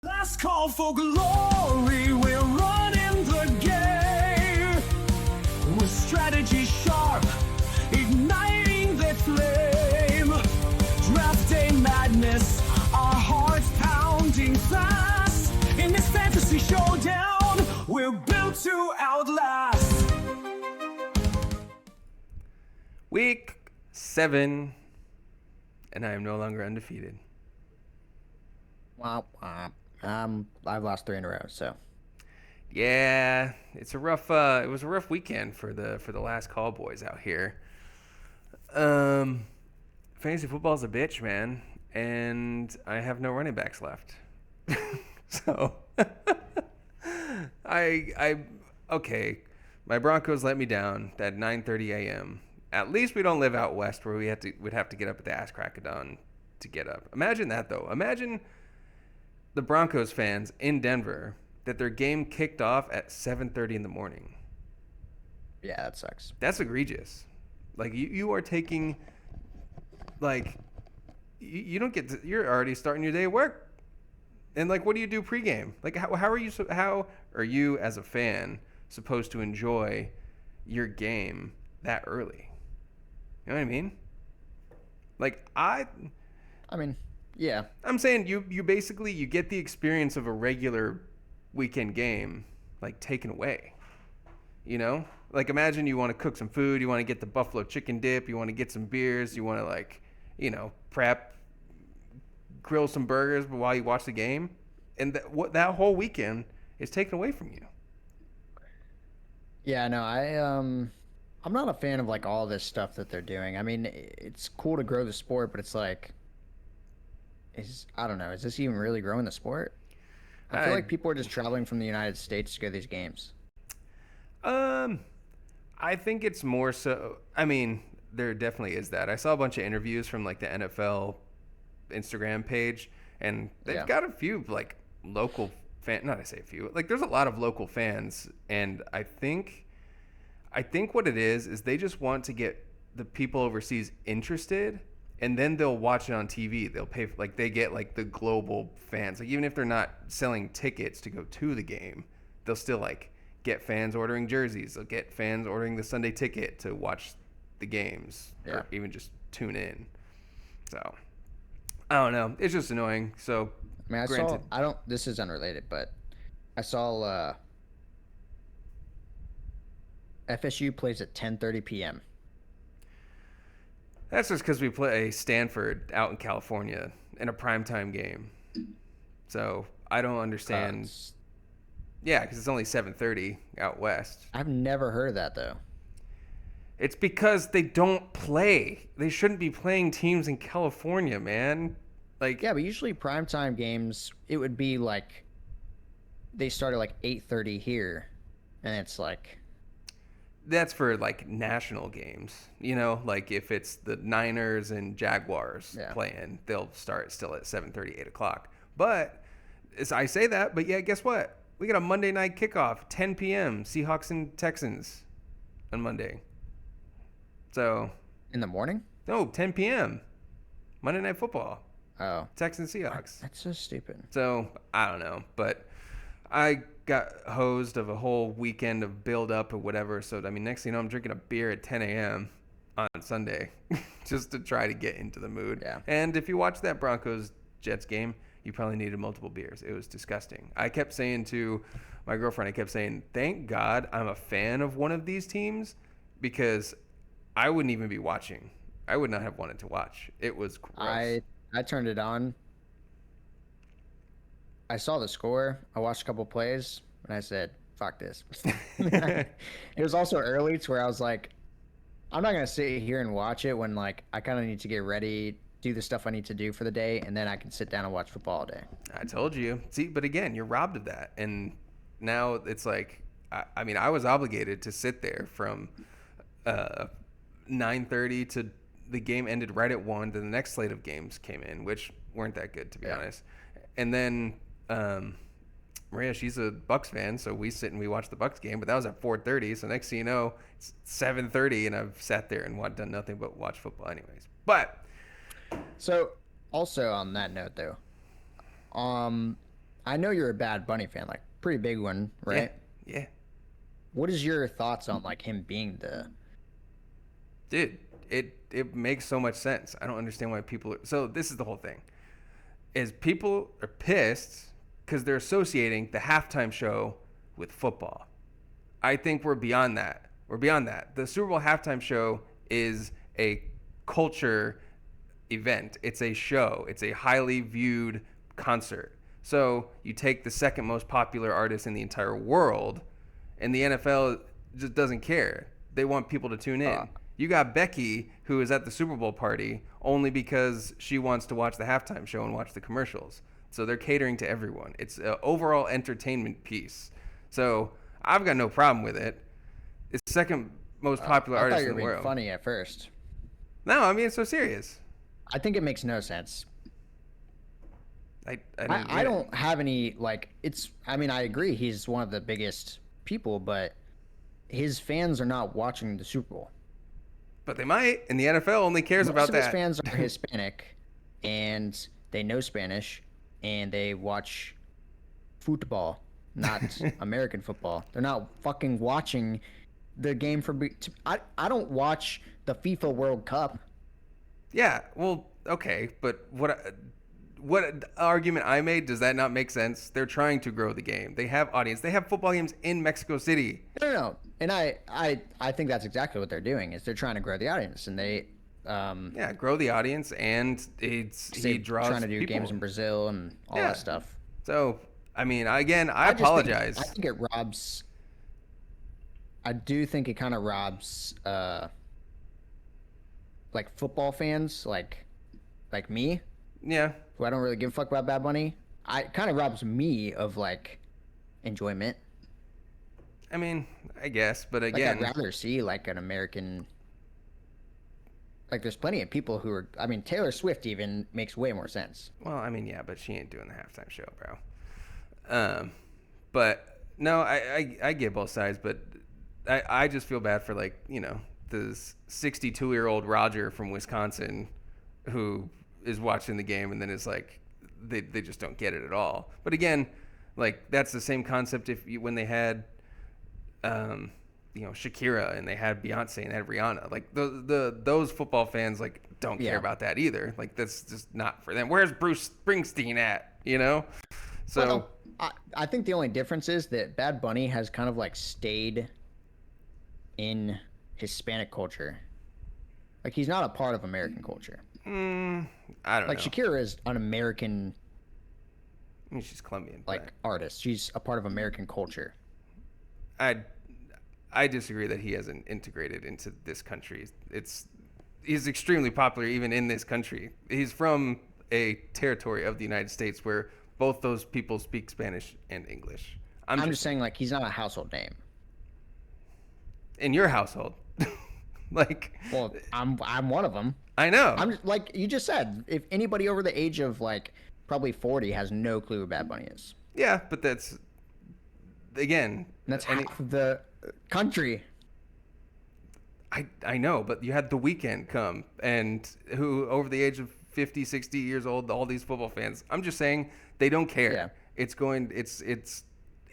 Last call for glory, we're running the game. With strategy sharp, igniting the flame. Draft day madness, our hearts pounding fast. In this fantasy showdown, we're built to outlast. Week 7, and I am no longer undefeated. Womp womp. I've lost 3 in a row, so. Yeah, it's a rough. It was a rough weekend for the last call boys out here. Fantasy football's a bitch, man, and I have no running backs left. So, okay. My Broncos let me down at 9:30 a.m. At least we don't live out west where we'd have to get up at the ass crack of dawn to get up. Imagine that though. Imagine the Broncos fans in Denver that their game kicked off at 7:30 in the morning. Yeah, that sucks. That's egregious. Like you are taking, like, you don't get to, you're already starting your day at work. And like, what do you do pregame? Like, how are you as a fan supposed to enjoy your game that early? You know what I mean? Like I mean, yeah. I'm saying you basically you get the experience of a regular weekend game like taken away. You know? Like imagine you want to cook some food, you want to get the buffalo chicken dip, you want to get some beers, you want to like, grill some burgers while you watch the game, and that whole weekend is taken away from you. Yeah, no, I'm not a fan of like all this stuff that they're doing. I mean, it's cool to grow the sport, but it's like I don't know, is this even really growing the sport? I feel like people are just traveling from the United States to go to these games. I think it's more so. I mean, there definitely is that. I saw a bunch of interviews from like the NFL Instagram page, and they've got a few like local fan. Not I say a few. Like there's a lot of local fans, and I think what it is they just want to get the people overseas interested, and then they'll watch it on TV. They'll pay like they get like the global fans. Like even if they're not selling tickets to go to the game, they'll still like get fans ordering jerseys. They'll get fans ordering the Sunday ticket to watch the games, or even just tune in. So I don't know. It's just annoying. So I mean, this is unrelated, but I saw FSU plays at 10:30 p.m. That's just because we play Stanford out in California in a primetime game. So I don't understand. Yeah, because it's only 7:30 out west. I've never heard of that though. It's because they don't play. They shouldn't be playing teams in California, man. Like yeah, but usually primetime games, it would be like they start at like 8:30 here, and it's like that's for like national games. You know, like if it's the Niners and Jaguars playing, they'll start still at 7:30, 8 o'clock. But I say that, but yeah, guess what? We got a Monday night kickoff, 10 p.m. Seahawks and Texans on Monday. So in the morning? No, 10 p.m. Monday Night Football. Oh, Texans Seahawks. That's so stupid. So I don't know, but I got hosed of a whole weekend of build up or whatever. So I mean, next thing you know, I'm drinking a beer at 10 a.m. on Sunday just to try to get into the mood. Yeah. And if you watch that Broncos Jets game, you probably needed multiple beers. It was disgusting. I kept saying to my girlfriend, thank God I'm a fan of one of these teams, because I wouldn't even be watching. I would not have wanted to watch. It was gross. I turned it on. I saw the score. I watched a couple plays, and I said, fuck this. It was also early to where I was like, I'm not going to sit here and watch it when like I kind of need to get ready, do the stuff I need to do for the day, and then I can sit down and watch football all day. I told you. See, but again, you're robbed of that. And now it's like, I mean, I was obligated to sit there from 9:30 to the game ended right at 1. Then the next slate of games came in, which weren't that good, to be honest. And then Maria, she's a Bucks fan, so we sit and we watch the Bucks game, but that was at 4:30. So next thing you know, it's 7:30, and I've sat there and done nothing but watch football anyways. But so also on that note though, I know you're a Bad Bunny fan, like pretty big one, right? Yeah. What is your thoughts on like him being the? Dude, it makes so much sense. I don't understand why people are, so this is the whole thing. Is people are pissed because they're associating the halftime show with football. I think we're beyond that. We're beyond that. The Super Bowl halftime show is a culture event. It's a show. It's a highly viewed concert. So you take the second most popular artist in the entire world, and the NFL just doesn't care. They want people to tune in. You got Becky, who is at the Super Bowl party only because she wants to watch the halftime show and watch the commercials. So they're catering to everyone. It's an overall entertainment piece. So I've got no problem with it. It's the second most popular I thought artist you in were the being world. funny at first. No, I mean, it's so serious. I think it makes no sense. I don't have any like it's. I mean, I agree. He's one of the biggest people, but his fans are not watching the Super Bowl. But they might, and the NFL only cares Most about of his that. fans are Hispanic, and they know Spanish, and they watch football, not American football. They're not fucking watching the game for. I don't watch the FIFA World Cup. Yeah, well, okay, but what argument I made, does that not make sense? They're trying to grow the game. They have audience. They have football games in Mexico City. No. And I think that's exactly what they're doing is they're trying to grow the audience, and they Yeah, grow the audience, and he draws trying to do people. games in Brazil and all Yeah. that stuff. So, I mean, again, I just think- apologize. I think it robs. I do think it kind of robs, like football fans, like me, Yeah, who I don't really give a fuck about Bad Bunny. It kind of robs me of like enjoyment. I mean, I guess, but Like again, I'd rather see like an American. Like there's plenty of people who are. I mean, Taylor Swift even makes way more sense. well, I mean, yeah, but she ain't doing the halftime show, bro. But no, I get both sides, but I just feel bad for, like, you know, this 62-year-old Roger from Wisconsin who is watching the game and then is like, they just don't get it at all. But again, like, that's the same concept when they had, you know, Shakira and they had Beyonce and they had Rihanna. Like, those football fans, like, don't care Yeah. about that either. Like, that's just not for them. Where's Bruce Springsteen at, you know? So, Well, I think the only difference is that Bad Bunny has kind of like stayed in Hispanic culture. Like he's not a part of American culture. I don't know. Like Shakira is an American I mean, she's Colombian. like artist. She's a part of American culture. I disagree that he hasn't integrated into this country. He's extremely popular even in this country. He's from a territory of the United States where both those people speak Spanish and English. I'm just saying like he's not a household name. In your household. Like, Well, I'm one of them. I know. I'm just, like you just said. If anybody over the age of like probably 40 has no clue who Bad Bunny is, Yeah, but that's, again, and that's half of the country. I know, but you had The Weeknd come, and who over the age of 50, 60 years old, all these football fans. I'm just saying they don't care. Yeah.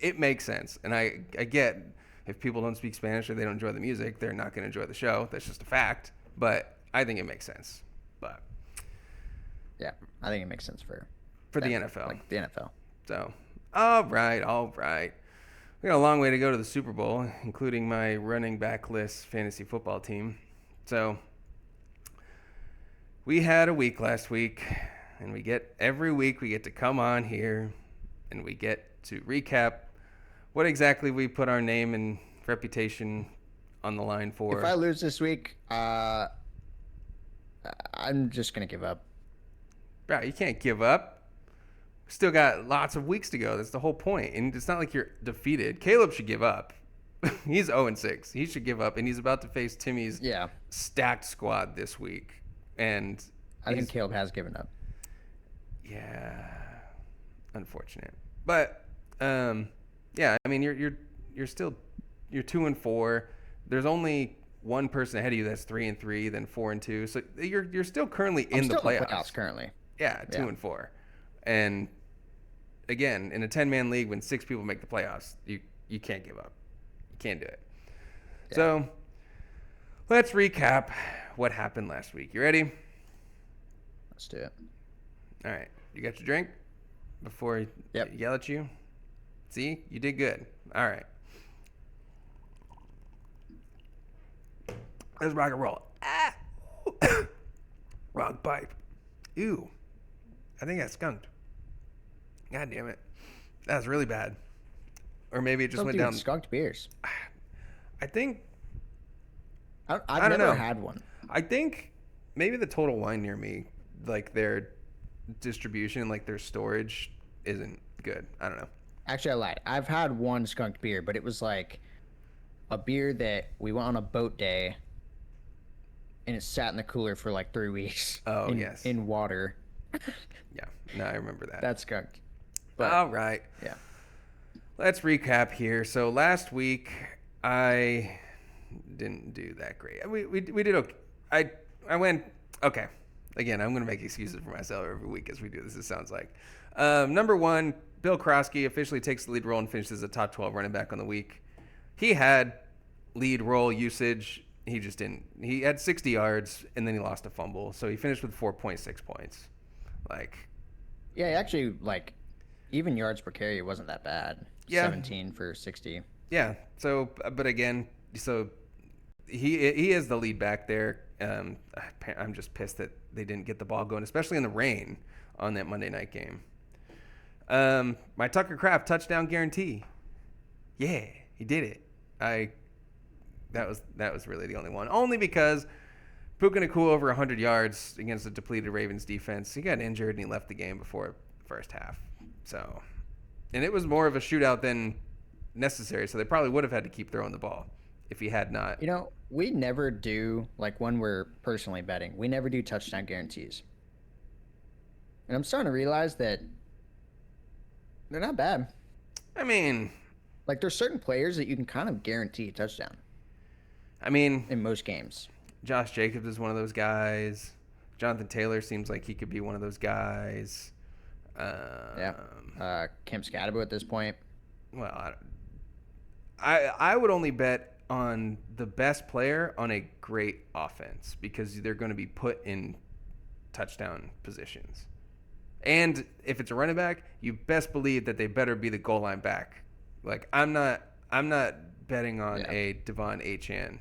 It makes sense. And I get if people don't speak Spanish or they don't enjoy the music, they're not going to enjoy the show. That's just a fact. But I think it makes sense. But Yeah, I think it makes sense for the them, NFL. like the NFL. So, all right. We got a long way to go to the Super Bowl, including my running back list fantasy football team. So, we had a week last week, and every week we get to come on here and we get to recap what exactly we put our name and reputation on the line for. If I lose this week, I'm just gonna give up. Bro, you can't give up. Still got lots of weeks to go. That's the whole point. And it's not like you're defeated. Caleb should give up. He's 0-6. He should give up. And he's about to face Timmy's Yeah, stacked squad this week. And I think Caleb has given up. yeah, unfortunate. But yeah, I mean you're still 2-4. There's only one person ahead of you that's 3-3, then 4-2. So you're still currently in the playoffs. currently. Yeah, 2-4, and again, in a 10-man league, when 6 people make the playoffs, you can't give up. You can't do it. Yeah. So let's recap what happened last week. You ready? Let's do it. All right. You got your drink before I Yep. yell at you? See? You did good. All right. Let's rock and roll. Ah! Wrong pipe. Ew. I think I skunked. God damn it. That was really bad. Or maybe it just went down. Skunked beers. I think. I've I don't never know. had one. I think maybe the Total Wine near me, like their distribution, like their storage, isn't good. I don't know. Actually, I lied. I've had one skunked beer, but it was like a beer that we went on a boat day, and it sat in the cooler for like 3 weeks. Oh, yes. In water. Yeah. No, I remember that. That's skunked. But, All right. yeah. Let's recap here. So last week I didn't do that great. We did okay. I went okay. Again, I'm going to make excuses for myself every week as we do this. It sounds like number 1, Bill Krosky officially takes the lead role and finishes a top 12 running back on the week. He had lead role usage. He just didn't. He had 60 yards and then he lost a fumble, so he finished with 4.6 points. Like, Yeah, actually, like, even yards per carry wasn't that bad. Yeah. 17 for 60. yeah. So, but again, so he is the lead back there. I'm just pissed that they didn't get the ball going, especially in the rain on that Monday night game. My Tucker Kraft touchdown guarantee. Yeah, he did it. That was really the only one. Only because Puka Nacua over 100 yards against a depleted Ravens defense. He got injured and he left the game before the first half. So, and it was more of a shootout than necessary. So they probably would have had to keep throwing the ball if he had not. You know, we never do, like, when we're personally betting, we never do touchdown guarantees. And I'm starting to realize that they're not bad. I mean, Like, there's certain players that you can kind of guarantee a touchdown in in most games. Josh Jacobs is one of those guys. Jonathan Taylor seems like he could be one of those guys. Yeah. Kim Scadabo at this point. Well, I would only bet on the best player on a great offense because they're going to be put in touchdown positions. And if it's a running back, you best believe that they better be the goal line back. Like, I'm not betting on a Devon Achane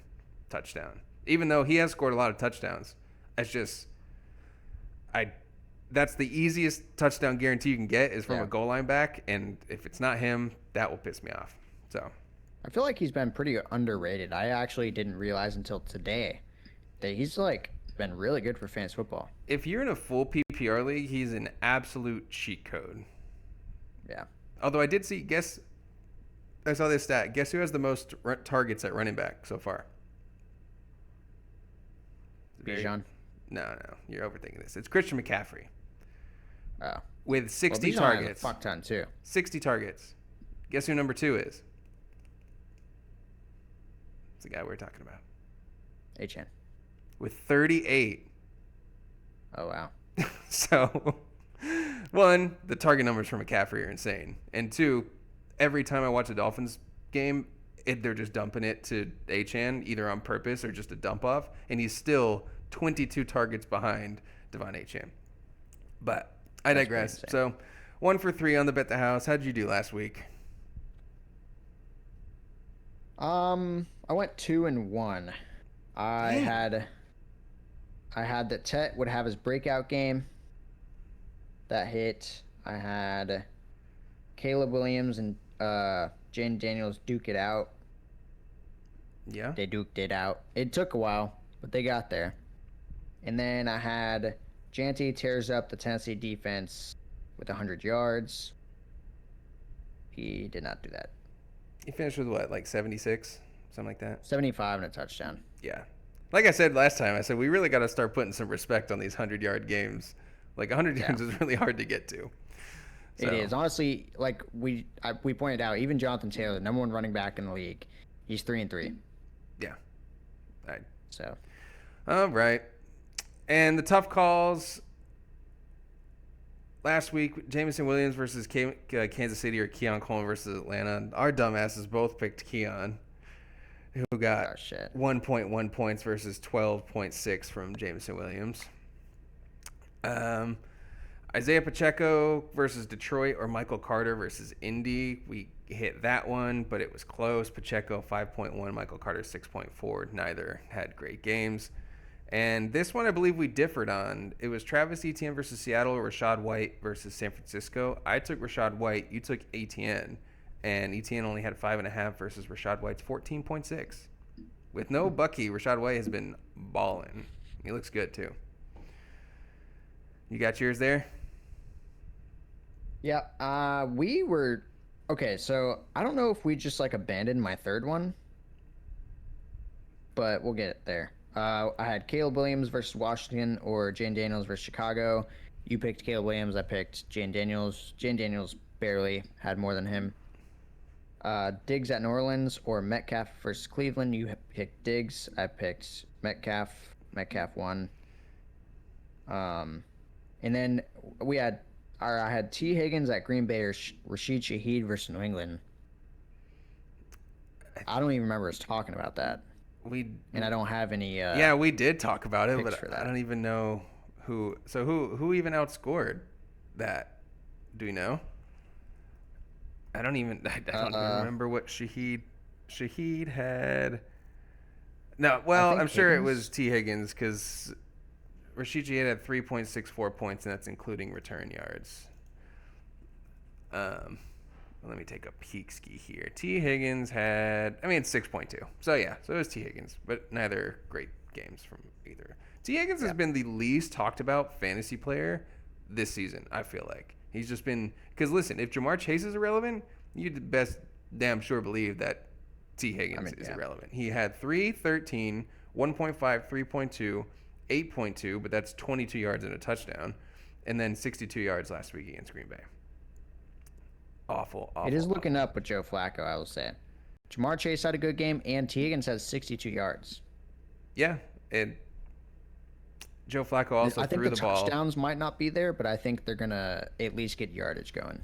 touchdown, even though he has scored a lot of touchdowns. It's just that's the easiest touchdown guarantee you can get is from a goal line back, and if it's not him, that will piss me off. So I feel like he's been pretty underrated. I actually didn't realize until today that he's, like, been really good for fantasy football. if you're in a full PPR league, he's an absolute cheat code. Yeah. Although I did see, I saw this stat. Guess who has the most targets at running back so far? Bijan. No, you're overthinking this. It's Christian McCaffrey Oh. with 60 Bijan has targets. a fuck ton, too. 60 targets. Guess who number 2 is? It's the guy we're talking about. Achane. With 38. Oh, wow. So, 1, the target numbers for McCaffrey are insane. And 2, every time I watch a Dolphins game, they're just dumping it to Achane, either on purpose or just a dump off. And he's still 22 targets behind Devon Achane. But I digress. So, 1 for 3 on the Bet the House. How'd you do last week? I went 2-1. I had that Tet would have his breakout game. That hit. I had Caleb Williams and Jane Daniels duke it out. Yeah. They duked it out. It took a while, but they got there. And then I had Janty tears up the Tennessee defense with 100 yards. He did not do that. He finished with what, like 76? Something like that? 75 and a touchdown. Yeah. Like I said last time, I said we really got to start putting some respect on these 100-yard games. Like 100 yards is really hard to get to. So. It is. Honestly, like we pointed out, even Jonathan Taylor, number 1 running back in the league, he's 3-3. Yeah. All right. So. All right. And the tough calls. last week, Jameson Williams versus Kansas City or Keon Coleman versus Atlanta. Our dumbasses both picked Keon, who got 1.1 points versus 12.6 from Jameson Williams. Isaiah Pacheco versus Detroit or Michael Carter versus Indy. We hit that one, but it was close. Pacheco 5.1, Michael Carter 6.4. Neither had great games. And this one I believe we differed on. It was Travis Etienne versus Seattle or Rashad White versus San Francisco. I took Rashad White. You took Etienne. And Etienne only had 5.5 versus Rashad White's 14.6. With no Bucky, Rashad White has been balling. He looks good too. You got yours there? Yeah, we were okay. So I don't know if we just like abandoned my third one, but we'll get it there. I had Caleb Williams versus Washington or Jane Daniels versus Chicago. You picked Caleb Williams. I picked Jane Daniels. Jane Daniels barely had more than him. Diggs at New Orleans or Metcalf versus Cleveland. You picked Diggs. I picked Metcalf. Metcalf won. And then I had T. Higgins at Green Bay or Rashid Shaheed versus New England. I don't even remember us talking about that. And I don't have any. Yeah, we did talk about it, but I I don't even know who. So who even outscored that? Do we know? I don't even remember what Shaheed had. No, well, I'm sure it was T. Higgins because Rashid Shaheed had 3.64 points, and that's including return yards. Let me take a peek ski here. T. Higgins had, 6.2. So it was T. Higgins, but neither great games from either. T. Higgins has been the least talked about fantasy player this season, I feel like. He's just been, because listen, if Jamar Chase is irrelevant, you'd best damn sure believe that T. Higgins is irrelevant. He had 3.13, 1.5, 3.2, 8.2, but that's 22 yards and a touchdown, and then 62 yards last week against Green Bay. Awful. It is looking up with Joe Flacco, I will say. Jamar Chase had a good game, and T. Higgins has 62 yards. Yeah, Joe Flacco also threw the ball. I think the touchdowns might not be there, but I think they're going to at least get yardage going.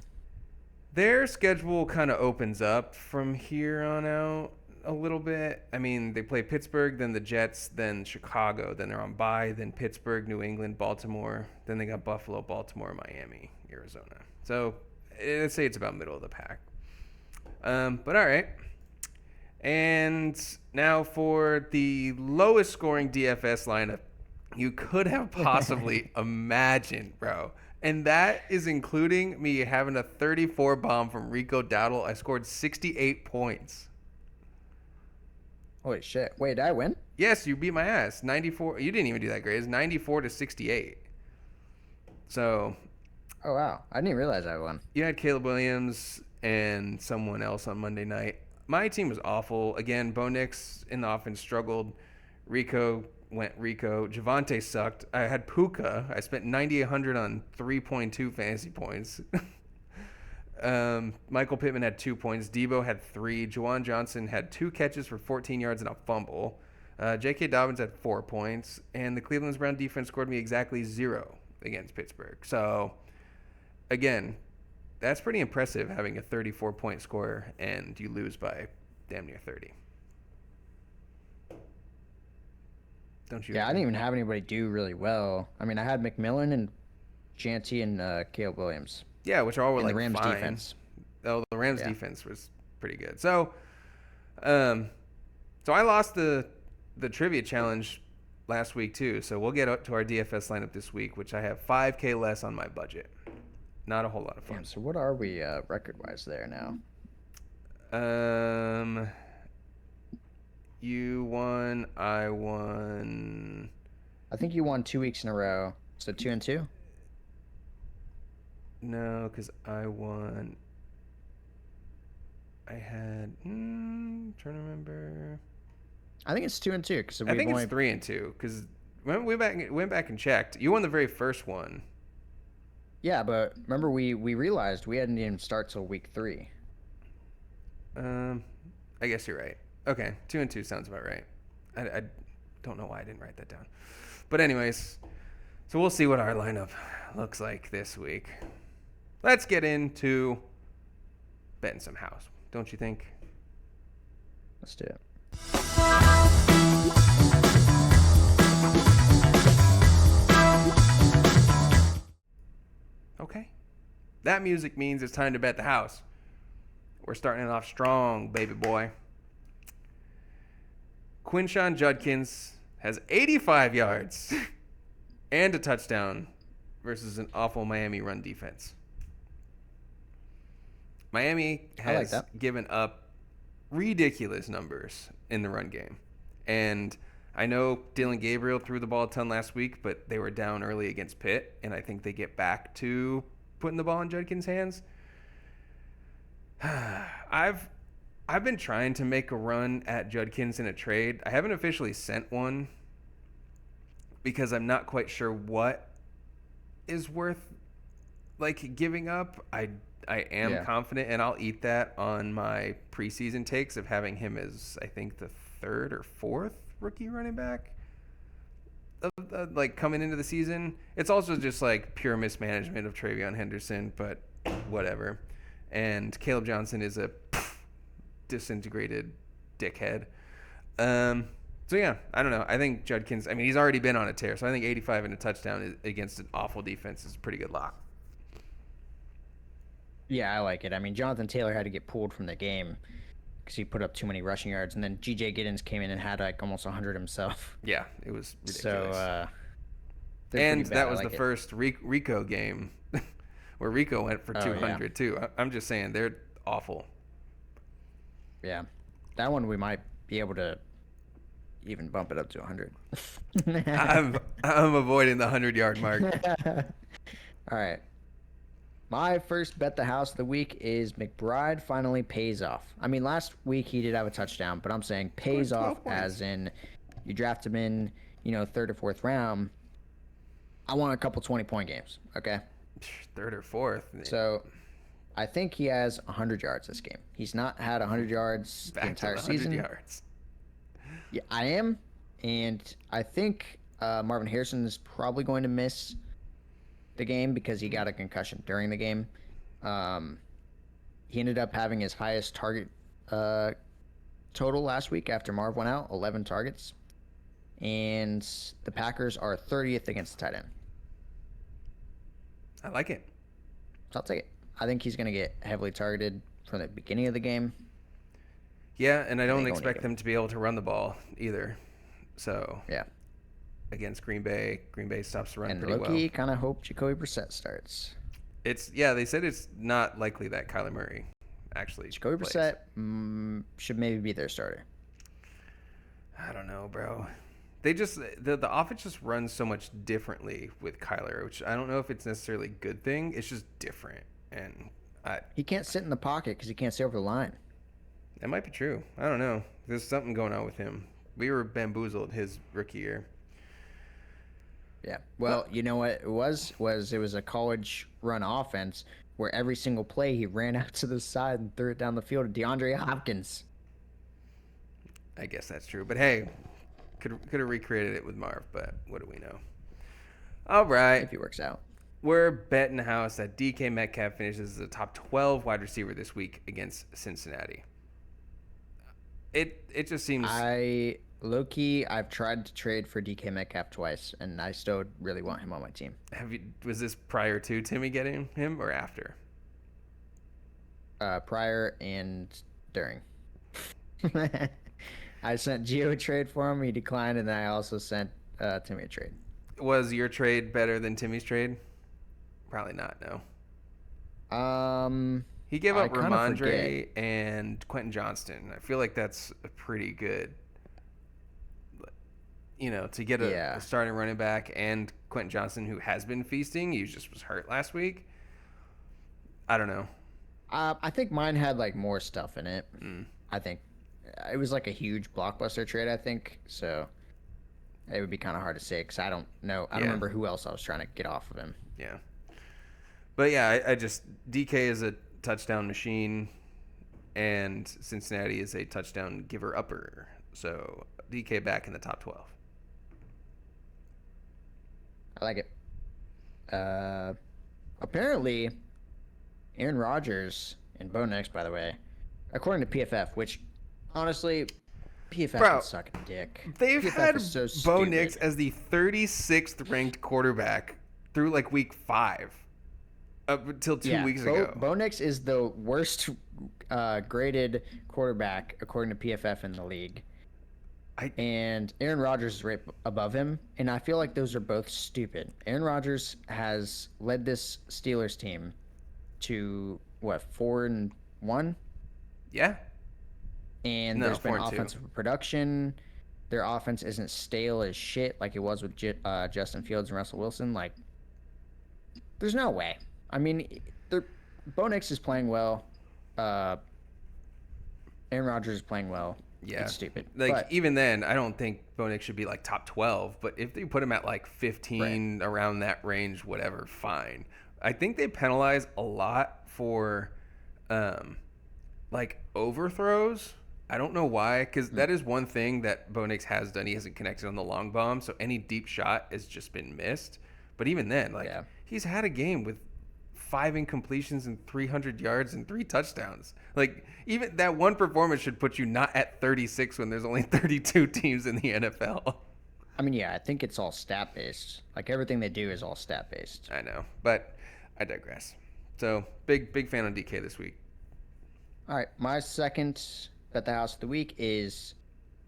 Their schedule kind of opens up from here on out a little bit. They play Pittsburgh, then the Jets, then Chicago, then they're on bye, then Pittsburgh, New England, Baltimore, then they got Buffalo, Baltimore, Miami, Arizona. So let's say it's about middle of the pack. But all right. And now for the lowest scoring DFS lineup you could have possibly imagined, bro. And that is including me having a 34 bomb from Rico Dowdle. I scored 68 points. Holy shit. Wait, did I win? Yes, you beat my ass. 94. You didn't even do that great. It's 94 to 68. So. Oh, wow. I didn't realize I won. You had Caleb Williams and someone else on Monday night. My team was awful. Again, Bo Nix in the offense struggled. Rico went Rico. Javante sucked. I had Puka. I spent 9,800 on 3.2 fantasy points. Michael Pittman had 2 points. Debo had 3. Juwan Johnson had 2 catches for 14 yards and a fumble. J.K. Dobbins had 4 points. And the Cleveland Browns defense scored me exactly 0 against Pittsburgh. So, again, that's pretty impressive having a 34-point score and you lose by damn near 30. Don't you? Yeah, I didn't even have anybody do really well. I had McMillan and Shanty and Caleb Williams. Yeah, which all were and like the Rams fine. defense. Oh, the Rams defense was pretty good. So, I lost the trivia challenge last week too. So we'll get up to our DFS lineup this week, which I have $5K less on my budget. Not a whole lot of fun. Damn, so what are we record-wise there now? You won. I won. I think you won 2 weeks in a row. So 2-2. No, because I won. I had. Trying to remember. I think it's 2-2 because I think it's 3-2 because remember we went back and checked. You won the very first one. Yeah, but remember we realized we hadn't even start till week 3. I guess you're right. Okay, 2-2 sounds about right. I don't know why I didn't write that down, but anyways, So we'll see what our lineup looks like this week. Let's get into betting some house, don't you think? Let's do it. Okay. That music means it's time to bet the house. We're starting it off strong, baby boy. Quinshon Judkins has 85 yards and a touchdown versus an awful Miami run defense. Miami has given up ridiculous numbers in the run game. And I know Dylan Gabriel threw the ball a ton last week, but they were down early against Pitt, and I think they get back to putting the ball in Judkins' hands. I've been trying to make a run at Judkins in a trade. I haven't officially sent one because I'm not quite sure what is worth like giving up. I am confident, and I'll eat that on my preseason takes of having him as, I think, the third or fourth rookie running back like coming into the season. It's also just like pure mismanagement of Travion Henderson, but whatever. And Caleb Johnson is a disintegrated dickhead. So yeah, I don't know. I think Judkins, I mean, he's already been on a tear, so I think 85 and a touchdown against an awful defense is a pretty good lock. Yeah, I like it. I mean, Jonathan Taylor had to get pulled from the game because he put up too many rushing yards, and then G.J. Giddens came in and had like almost 100 himself. Yeah, it was ridiculous. So, and that was the first Rico game where Rico went for 200 too. I'm just saying, they're awful. Yeah, that one we might be able to even bump it up to 100. I'm avoiding the 100-yard mark. All right. My first bet the house of the week is McBride finally pays off. I mean, last week he did have a touchdown, but I'm saying pays off as in you draft him in, third or fourth round. I want a couple 20-point games, okay? Third or fourth. So I think he has 100 yards this game. He's not had 100 yards the entire season. Yards. Yeah, I am. And I think Marvin Harrison is probably going to miss the game because he got a concussion during the game. He ended up having his highest target total last week after Marv went out, 11 targets. And the Packers are 30th against the tight end. I like it. So I'll take it. I think he's going to get heavily targeted from the beginning of the game. Yeah, and I don't expect them to be able to run the ball either. So yeah, against Green Bay stops the run pretty well. And Loki kind of hope Jacoby Brissett starts. They said it's not likely that Kyler Murray actually Jacoby Brissett should maybe be their starter. I don't know, bro. They just the offense just runs so much differently with Kyler, which I don't know if it's necessarily a good thing. It's just different, and he can't sit in the pocket because he can't stay over the line. That might be true. I don't know. There's something going on with him. We were bamboozled his rookie year. Yeah. Well, you know what it was? It was a college run offense where every single play he ran out to the side and threw it down the field to DeAndre Hopkins. I guess that's true. But hey, could have recreated it with Marv, but what do we know? All right. If he works out. We're betting the house that DK Metcalf finishes as a top 12 wide receiver this week against Cincinnati. It just seems... Low-key, I've tried to trade for DK Metcalf twice, and I still really want him on my team. Was this prior to Timmy getting him or after? Prior and during. I sent Gio a trade for him. He declined, and then I also sent Timmy a trade. Was your trade better than Timmy's trade? Probably not, no. He gave up Ramondre and Quentin Johnston. I feel like that's a pretty good... to get a starting running back and Quentin Johnston, who has been feasting. He just was hurt last week. I don't know. I think mine had like more stuff in it. I think it was like a huge blockbuster trade, I think. So it would be kind of hard to say because I don't know. I don't remember who else I was trying to get off of him. Yeah. But yeah, I just... DK is a touchdown machine, and Cincinnati is a touchdown giver-upper. So DK back in the top 12. I like it. Apparently, Aaron Rodgers and Bo Nix, by the way, according to PFF, which honestly, PFF Bro, can suck a dick. They've PFF had is so Bo stupid. Nix as the 36th ranked quarterback through like week 5 up until 2 weeks ago. Bo Nix is the worst graded quarterback according to PFF in the league. And Aaron Rodgers is right above him, and I feel like those are both stupid. Aaron Rodgers has led this Steelers team to what, 4-1? Yeah. And No, there's been 4-2. offensive production. Their offense isn't stale as shit like it was with Justin Fields and Russell Wilson. Like, there's no way. I mean, Bo Nix is playing well. Aaron Rodgers is playing well. Yeah. It's stupid. Like, But even then, I don't think Bo Nix should be like top 12, but if they put him at like 15, around that range, whatever, fine. I think they penalize a lot for like overthrows. I don't know why, because that is one thing that Bo Nix has done. He hasn't connected on the long bomb, so any deep shot has just been missed. But even then, like, he's had a game with 5 incompletions and 300 yards and 3 touchdowns. Like, even that one performance should put you not at 36 when there's only 32 teams in the NFL. I mean, yeah, I think it's all stat based. Like, everything they do is all stat based. I know, but I digress. So, big fan of DK this week. All right, my second bet the house of the week is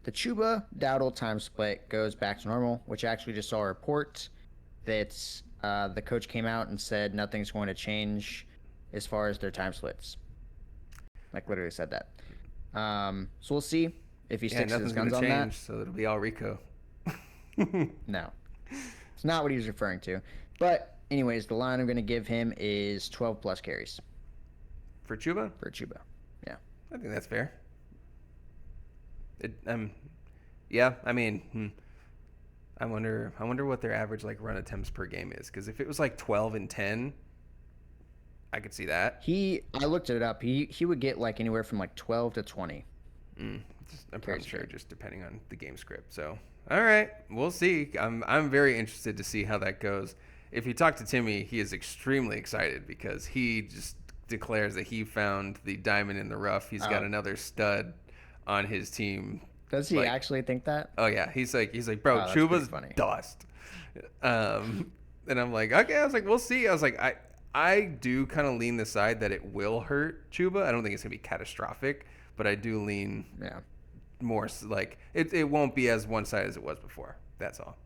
the Chuba Dowdle time split goes back to normal, which I actually just saw a report that the coach came out and said nothing's going to change as far as their time splits. Like, literally said that. So we'll see if he sticks to his guns on that. So it'll be all Rico. No, it's not what he was referring to. But anyways, the line I'm going to give him is 12 plus carries For Chuba? for Chuba. Yeah. I think that's fair. Yeah, I mean, I wonder what their average like run attempts per game is, because if it was like 12 and 10, I could see that. I looked it up. He would get like anywhere from like 12 to 20. I'm pretty sure, just depending on the game script. So, all right, we'll see. I'm very interested to see how that goes. If you talk to Timmy, he is extremely excited because he just declares that he found the diamond in the rough. He's got another stud on his team. Does he actually think that? Oh yeah, he's like, bro, Chuba's dust. And I'm like, okay. I was like, we'll see. I was like, I do kind of lean the side that it will hurt Chuba. I don't think it's gonna be catastrophic, but I do lean more like it won't be as one sided as it was before. That's all.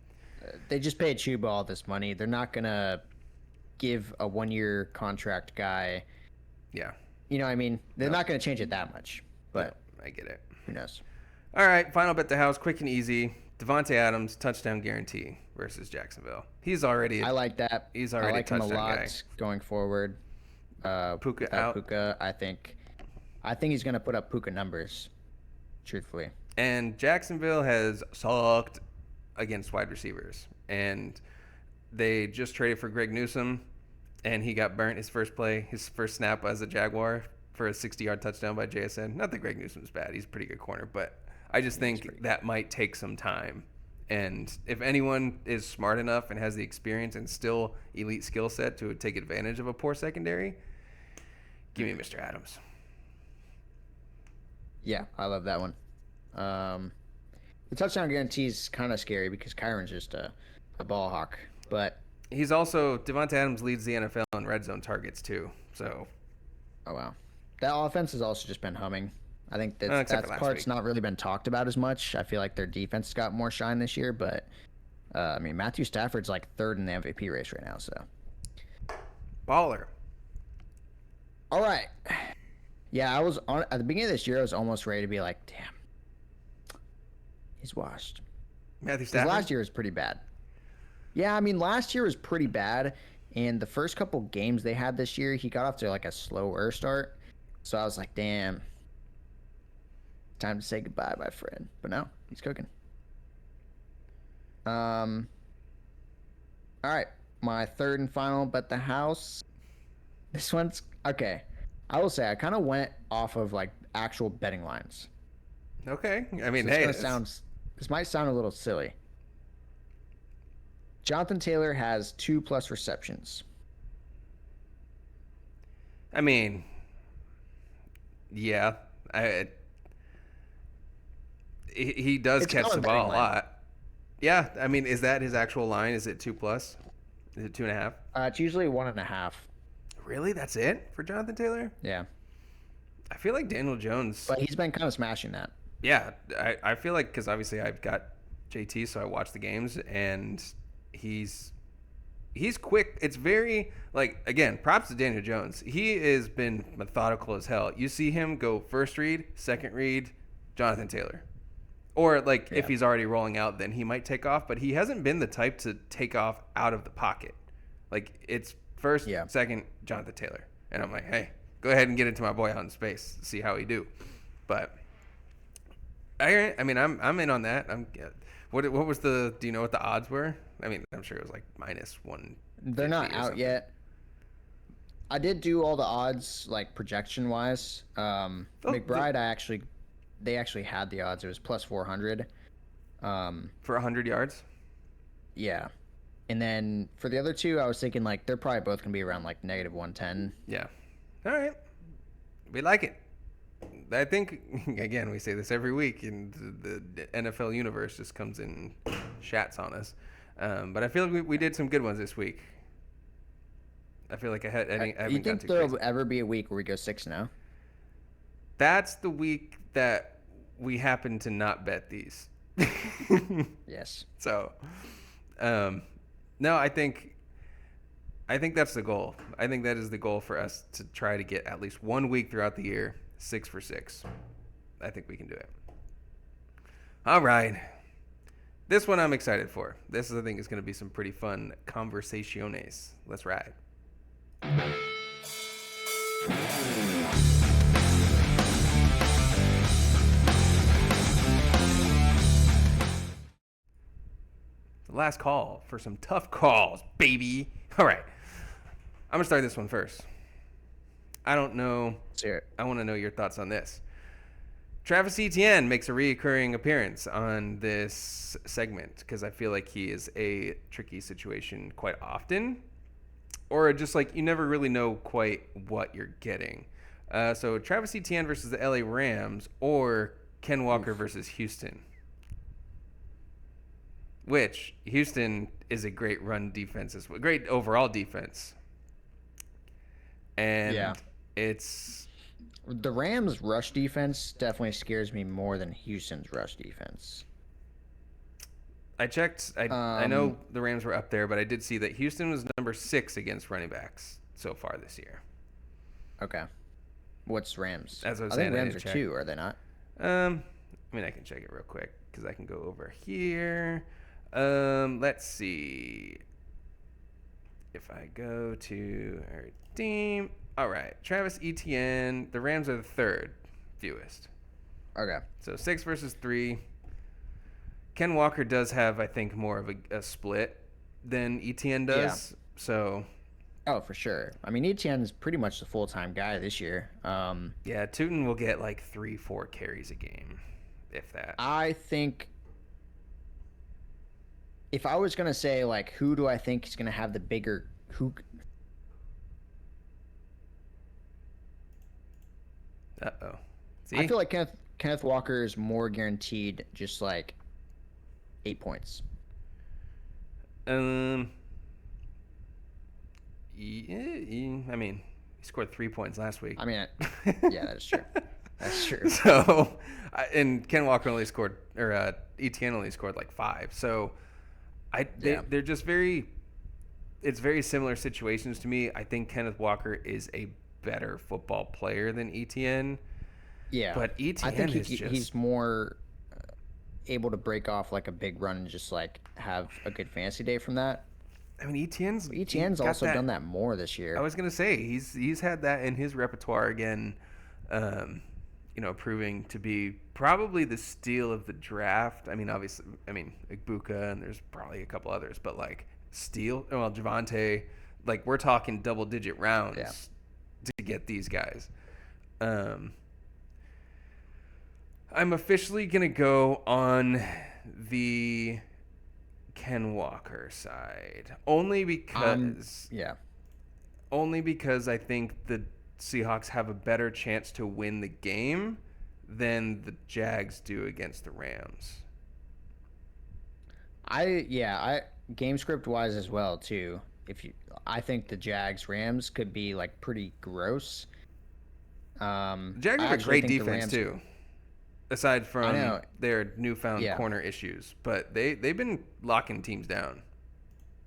They just paid Chuba all this money. They're not gonna give a 1-year contract guy. Yeah. You know what I mean? They're not gonna change it that much. But I get it. Who knows? All right, final bet the house, quick and easy. Devontae Adams touchdown guarantee versus Jacksonville. He's already. I like that. He's already I like a touchdown him a lot guy. going forward. Puka out. Puka, I think he's gonna put up Puka numbers. Truthfully. And Jacksonville has sucked against wide receivers, and they just traded for Greg Newsome, and he got burnt his first snap as a Jaguar for a 60-yard touchdown by JSN. Not that Greg Newsome's bad; he's a pretty good corner, but I just think that might take some time. And if anyone is smart enough and has the experience and still elite skill set to take advantage of a poor secondary, give me Mr. Adams. Yeah, I love that one. The touchdown guarantee is kind of scary because Kyron's just a ball hawk, but he's also Devontae Adams leads the NFL in red zone targets too. So, oh wow, that offense has also just been humming. I think that part's not really been talked about as much. I feel like their defense has got more shine this year, but I mean Matthew Stafford's like third in the MVP race right now. So, baller. All right. Yeah, I was at the beginning of this year. I was almost ready to be like, damn, he's washed. Matthew Stafford. Last year was pretty bad. Yeah, I mean last year was pretty bad, and the first couple games they had this year, he got off to like a slower start. So I was like, damn, time to say goodbye, my friend. But no, he's cooking. All right, my third and final bet the house. This one's okay. I will say I kind of went off of like actual betting lines. Okay, I mean, So this might sound a little silly. Jonathan Taylor has 2+ receptions. I mean, yeah, he does It's a catch the common betting ball a line. lot. Yeah, I mean, is that his actual line? Is it 2+? Is it 2.5? It's usually 1.5. Really? That's it for Jonathan Taylor? Yeah, I feel like Daniel Jones. but he's been kind of smashing that. Yeah, I feel like because obviously I've got JT, so I watch the games, and he's quick. It's very like again, props to Daniel Jones. He has been methodical as hell. You see him go first read, second read, Jonathan Taylor. Or like if Yeah. he's already rolling out, then he might take off, but he hasn't been the type to take off out of the pocket. Like it's first, Yeah. second, Jonathan Taylor. And I'm like, hey, go ahead and get into my boy out in space, see how he do. But I mean, I'm in on that. What was the? Do you know what the odds were? I mean, I'm sure it was like -1. They're not out yet. I did do all the odds like projection wise. McBride, they actually had the odds. It was +400. For 100 yards. Yeah, and then for the other two, I was thinking like they're probably both gonna be around like -110. Yeah. All right. We like it. I think again we say this every week, and the NFL universe just comes in and shats on us. But I feel like we did some good ones this week. I feel like I haven't You gone think too there'll crazy. ever be a week where we go 6-0? That's the week that we happen to not bet these. Yes. So, no, I think that's the goal. I think that is the goal for us to try to get at least 1 week throughout the year, 6 for 6. I think we can do it. All right. This one I'm excited for. This, I think, is going to be some pretty fun conversaciones. Let's ride. The last call for some tough calls, baby. All right. I'm going to start this one first. I don't know. Let's hear it. I want to know your thoughts on this. Travis Etienne makes a recurring appearance on this segment because I feel like he is a tricky situation quite often. Or just like you never really know quite what you're getting. So Travis Etienne versus the LA Rams or Ken Walker versus Houston. Which Houston is a great run defense as well, great overall defense. And Yeah. it's The Rams' rush defense definitely scares me more than Houston's rush defense. I checked. I know the Rams were up there, but I did see that Houston was number 6 against running backs so far this year. Okay. What's Rams? As I was I saying, think I Rams didn't are check. 2, are they not? I mean, I can check it real quick because I can go over here. Let's see. If I go to our team, all right. Travis Etienne. The Rams are the 3rd fewest. Okay. So 6 versus 3. Ken Walker does have, I think, more of a split than Etienne does. So Oh, for sure. I mean, Etienne's pretty much the full-time guy this year. yeah, Tootin will get like 3-4 carries a game, if that. I think if I was gonna say like who do I think is gonna have the bigger who Uh-oh. See? I feel like Kenneth Walker is more guaranteed just like 8 points. Yeah, I mean, he scored 3 points last week. I mean, yeah, that is true. That's true. So, and Ken Walker only scored, or Etienne only scored like 5. So, Yeah. they're just it's very similar situations to me. I think Kenneth Walker is a better football player than Etienne. Yeah, But I Etienne think is just he's more able to break off like a big run and just like have a good fantasy day from that. I mean, Etienne's Etienne's got also done that more this year. I was gonna say he's had that in his repertoire again, proving to be probably the steal of the draft. I mean, obviously, Ibuka and there's probably a couple others, but like steal. Well, Javonte, like we're talking double-digit rounds Yeah. to get these guys. I'm officially gonna go on the Ken Walker side. Only because Yeah. I think the Seahawks have a better chance to win the game than the Jags do against the Rams. I game script wise as well too. I think the Jags Rams could be like pretty gross. The Jags I have a actually great think the defense Rams- too, aside from know. their newfound Yeah. corner issues. But they've been locking teams down.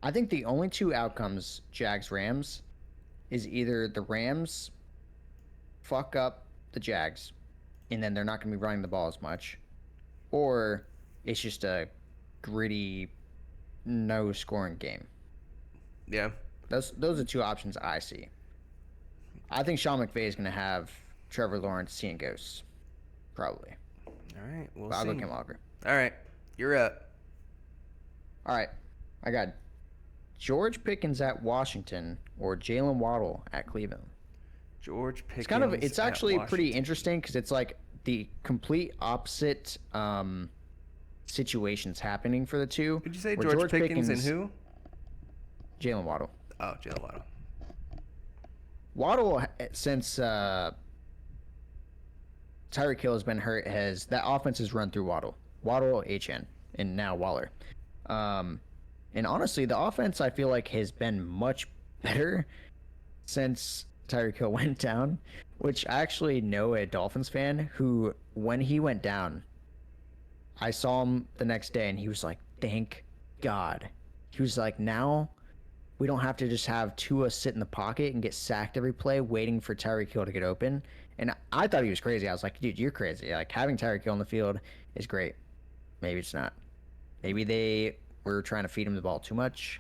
I think the only two outcomes Jags Rams is either the Rams fuck up the Jags, and then they're not going to be running the ball as much, or it's just a gritty, no scoring game. Yeah. Those are two options I see. I think Sean McVay is going to have Trevor Lawrence seeing ghosts, probably. All right. We'll But I'll see. go Ken Walker. All right. You're up. All right, I got George Pickens at Washington or Jalen Waddle at Cleveland. George Pickens. It's at actually pretty Washington. interesting because it's like the complete opposite situations happening for the two. Did you say where George Pickens and who? Jalen Waddle. Oh, Jalen Waddle. Waddle, since Tyreek Hill has been hurt, that offense has run through Waddle. Waddle, HN, and now Waller. And honestly, the offense I feel like has been much better since Tyreek Hill went down, which I actually know a Dolphins fan who, when he went down, I saw him the next day and he was like, thank God. He was like, now we don't have to just have Tua sit in the pocket and get sacked every play waiting for Tyreek Hill to get open. And I thought he was crazy. I was like, dude, you're crazy. Like, having Tyreek Hill on the field is great. Maybe it's not. Maybe they were trying to feed him the ball too much.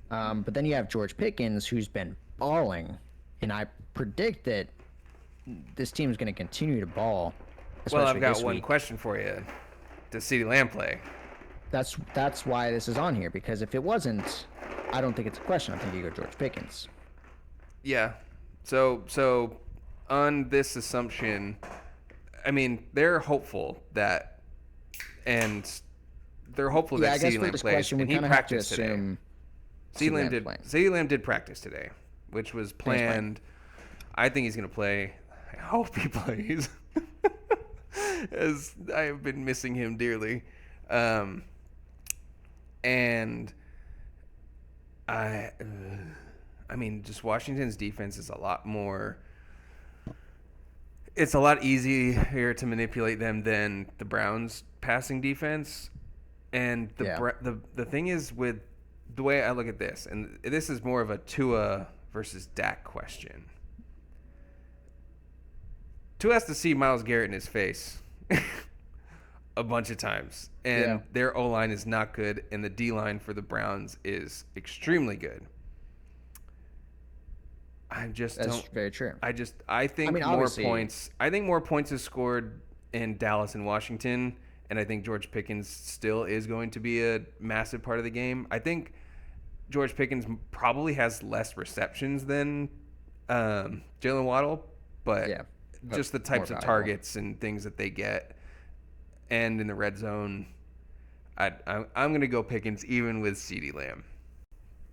But then you have George Pickens, who's been balling. And I predict that this team is going to continue to ball. Well, I've especially got this one week. question for you. Does CeeDee Lamb play? That's why this is on here, because if it wasn't, I don't think it's a question. I think you go George Pickens. Yeah. So on this assumption, I mean, they're hopeful that Yeah, I CeeDee guess for Lamb this plays, question, we and he kind of have to practiced today. assume CeeDee Lamb Lamb's did. playing. CeeDee Lamb did practice today, which was playing. planned. I think he's going to play. I hope he plays, as I have been missing him dearly. And I mean, just Washington's defense is a lot more. It's a lot easier to manipulate them than the Browns' passing defense. And the thing is, with the way I look at this, and this is more of a Tua versus Dak question. Tua has to see Myles Garrett in his face a bunch of times, and their O-line is not good, and the D-line for the Browns is extremely good. That's very true. I think more obviously- points. I think more points is scored in Dallas and Washington, and I think George Pickens still is going to be a massive part of the game. I think George Pickens probably has less receptions than Jalen Waddle, but just the types of valuable. targets and things that they get, and in the red zone, I'm going to go Pickens even with CeeDee Lamb,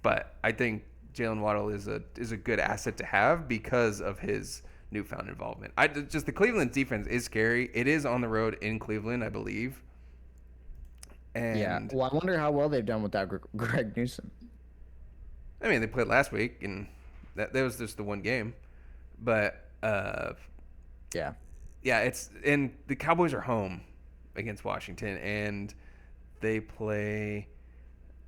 but I think Jalen Waddle is a good asset to have because of his newfound involvement. Just the Cleveland defense is scary. It is on the road in Cleveland, I believe. And Well, I wonder how well they've done without Greg Newsom. I mean, they played last week, and that was just the one game. But Yeah. it's and the Cowboys are home against Washington, and they play.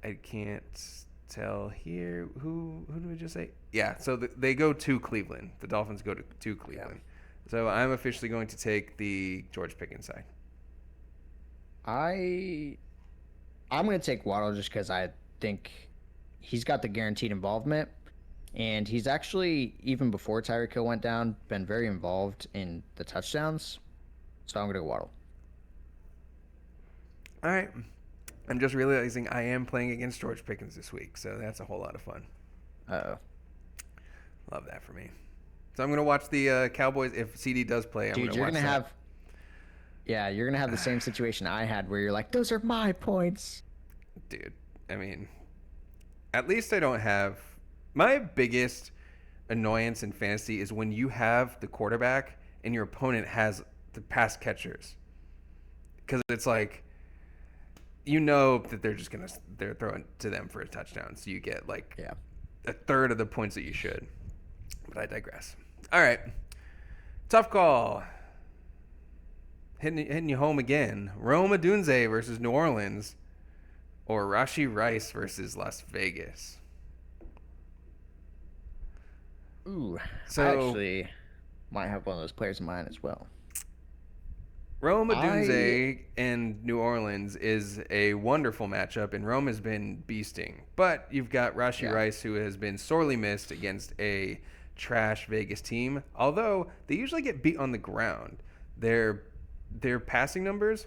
I can't tell here who do we just say? Yeah, so they go to Cleveland. The Dolphins go to Cleveland. So I'm officially going to take the George Pickens side. I'm going to take Waddle just because I think he's got the guaranteed involvement, and he's actually, even before Tyreek Hill went down, been very involved in the touchdowns. So I'm going to go Waddle. All right. I'm just realizing I am playing against George Pickens this week, so that's a whole lot of fun. Uh-oh. Love that for me. So I'm going to watch the Cowboys. If CD does play, I'm going Dude, to you're watch going to that. have... Yeah, you're going to have the same situation I had where you're like, those are my points. Dude, I mean, at least I don't have my biggest annoyance in fantasy is when you have the quarterback and your opponent has the pass catchers, because it's like that they're throwing to them for a touchdown, so you get like a third of the points that you should. But I digress. All right, tough call. Hitting you home again. Rome Odunze versus New Orleans, or Rashee Rice versus Las Vegas. Ooh, So I actually might have one of those players in mind as well. Rome Odunze and New Orleans is a wonderful matchup, and Rome has been beasting. But you've got Rashee Rice, who has been sorely missed against a trash Vegas team. Although they usually get beat on the ground, their passing numbers,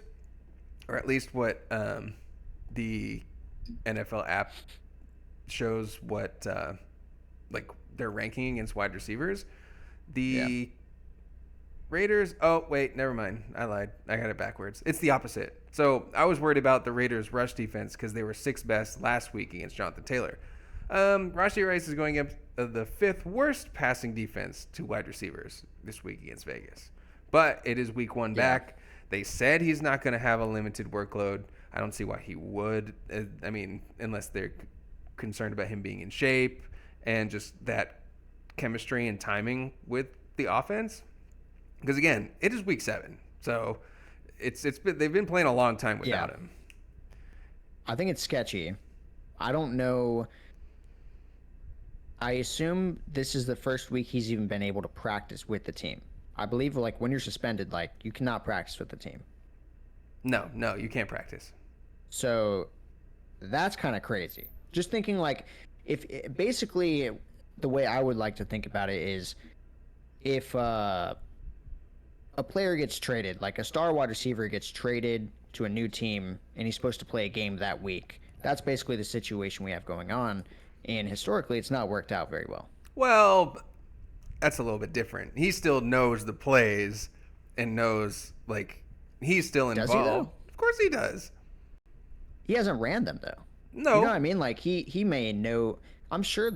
or at least what the NFL app shows, what like their ranking against wide receivers. The Raiders. Oh, wait, never mind. I lied. I got it backwards. It's the opposite. So I was worried about the Raiders' rush defense because they were sixth best last week against Jonathan Taylor. Rashee Rice is going up the fifth worst passing defense to wide receivers this week against Vegas. But it is week one back. They said he's not going to have a limited workload. I don't see why he would. I mean, unless they're concerned about him being in shape and just that chemistry and timing with the offense. Because again, it is week 7, so they've been playing a long time without him. I think it's sketchy. I don't know. I assume this is the first week he's even been able to practice with the team. I believe like when you're suspended, like you cannot practice with the team. No, you can't practice. So that's kind of crazy. Just thinking like if basically the way I would like to think about it is if a player gets traded, like a star wide receiver gets traded to a new team and he's supposed to play a game that week. That's basically the situation we have going on. And historically, it's not worked out very well. Well, that's a little bit different. He still knows the plays and knows, like, he's still involved. Does he, though? Of course he does. He hasn't ran them, though. No. You know what I mean? Like, he may know. I'm sure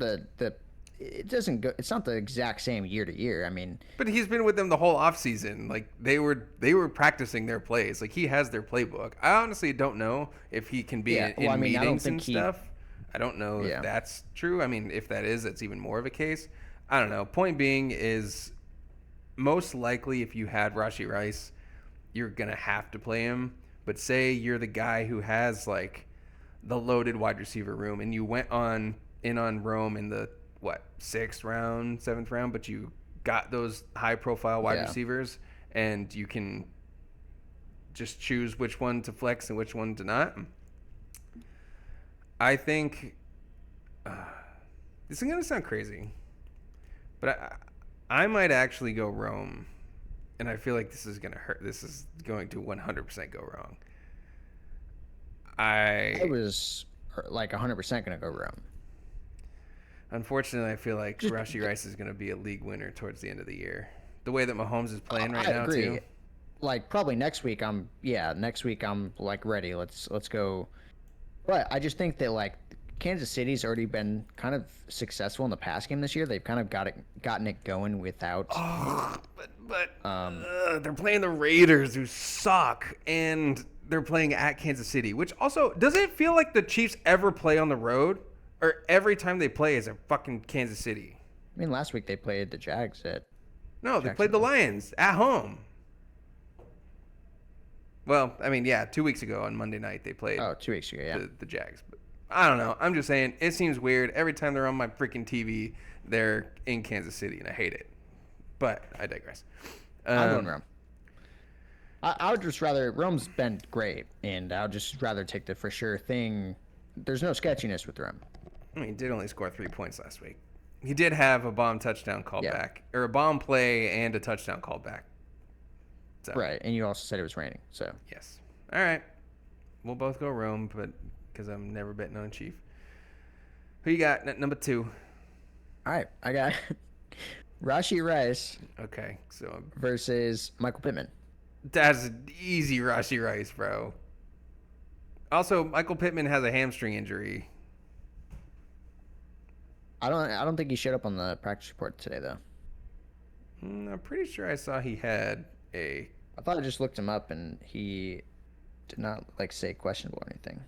it doesn't go. It's not the exact same year to year. I mean, but he's been with them the whole offseason. Like they were practicing their plays. Like he has their playbook. I honestly don't know if he can be in meetings and stuff. I don't know if that's true. I mean, if that is, that's even more of a case. I don't know. Point being is, most likely if you had Rashee Rice, you're gonna have to play him. But say you're the guy who has like the loaded wide receiver room, and you went in on Rome in the 6th round, 7th round, but you got those high profile wide receivers, and you can just choose which one to flex and which one to not. I think this is going to sound crazy, but I might actually go Rome, and I feel like this is going to hurt. This is going to 100% go wrong. I was like 100% going to go Rome. Unfortunately, I feel like Rashee Rice is going to be a league winner towards the end of the year. The way that Mahomes is playing right now, agree. too. Like probably next week, I'm like ready. Let's go. But I just think that like Kansas City's already been kind of successful in the pass game this year. They've kind of gotten it going without. Oh, but they're playing the Raiders, who suck, and they're playing at Kansas City, which also does it feel like the Chiefs ever play on the road? Or every time they play is a fucking Kansas City? I mean, last week they played the Jags at. No, they played the Lions at home. Well, I mean, 2 weeks ago on Monday night they played. Oh, 2 weeks ago, the Jags. But I don't know. I'm just saying it seems weird. Every time they're on my freaking TV, they're in Kansas City, and I hate it. But I digress. I'm going Rome. I would just rather Rome's been great, and I would just rather take the for sure thing. There's no sketchiness with Rome. I mean, he did only score 3 points last week. He did have a bomb touchdown called back, or a bomb play and a touchdown called back. So. Right, and you also said it was raining, so. Yes. All right. We'll both go Rome, but because I'm never betting on Chief. Who you got? Number 2. All right, I got Rashee Rice. Okay, so versus Michael Pittman. That's an easy Rashee Rice, bro. Also, Michael Pittman has a hamstring injury. I don't think he showed up on the practice report today though. I'm pretty sure I saw he had a. I thought I just looked him up and he did not like say questionable or anything.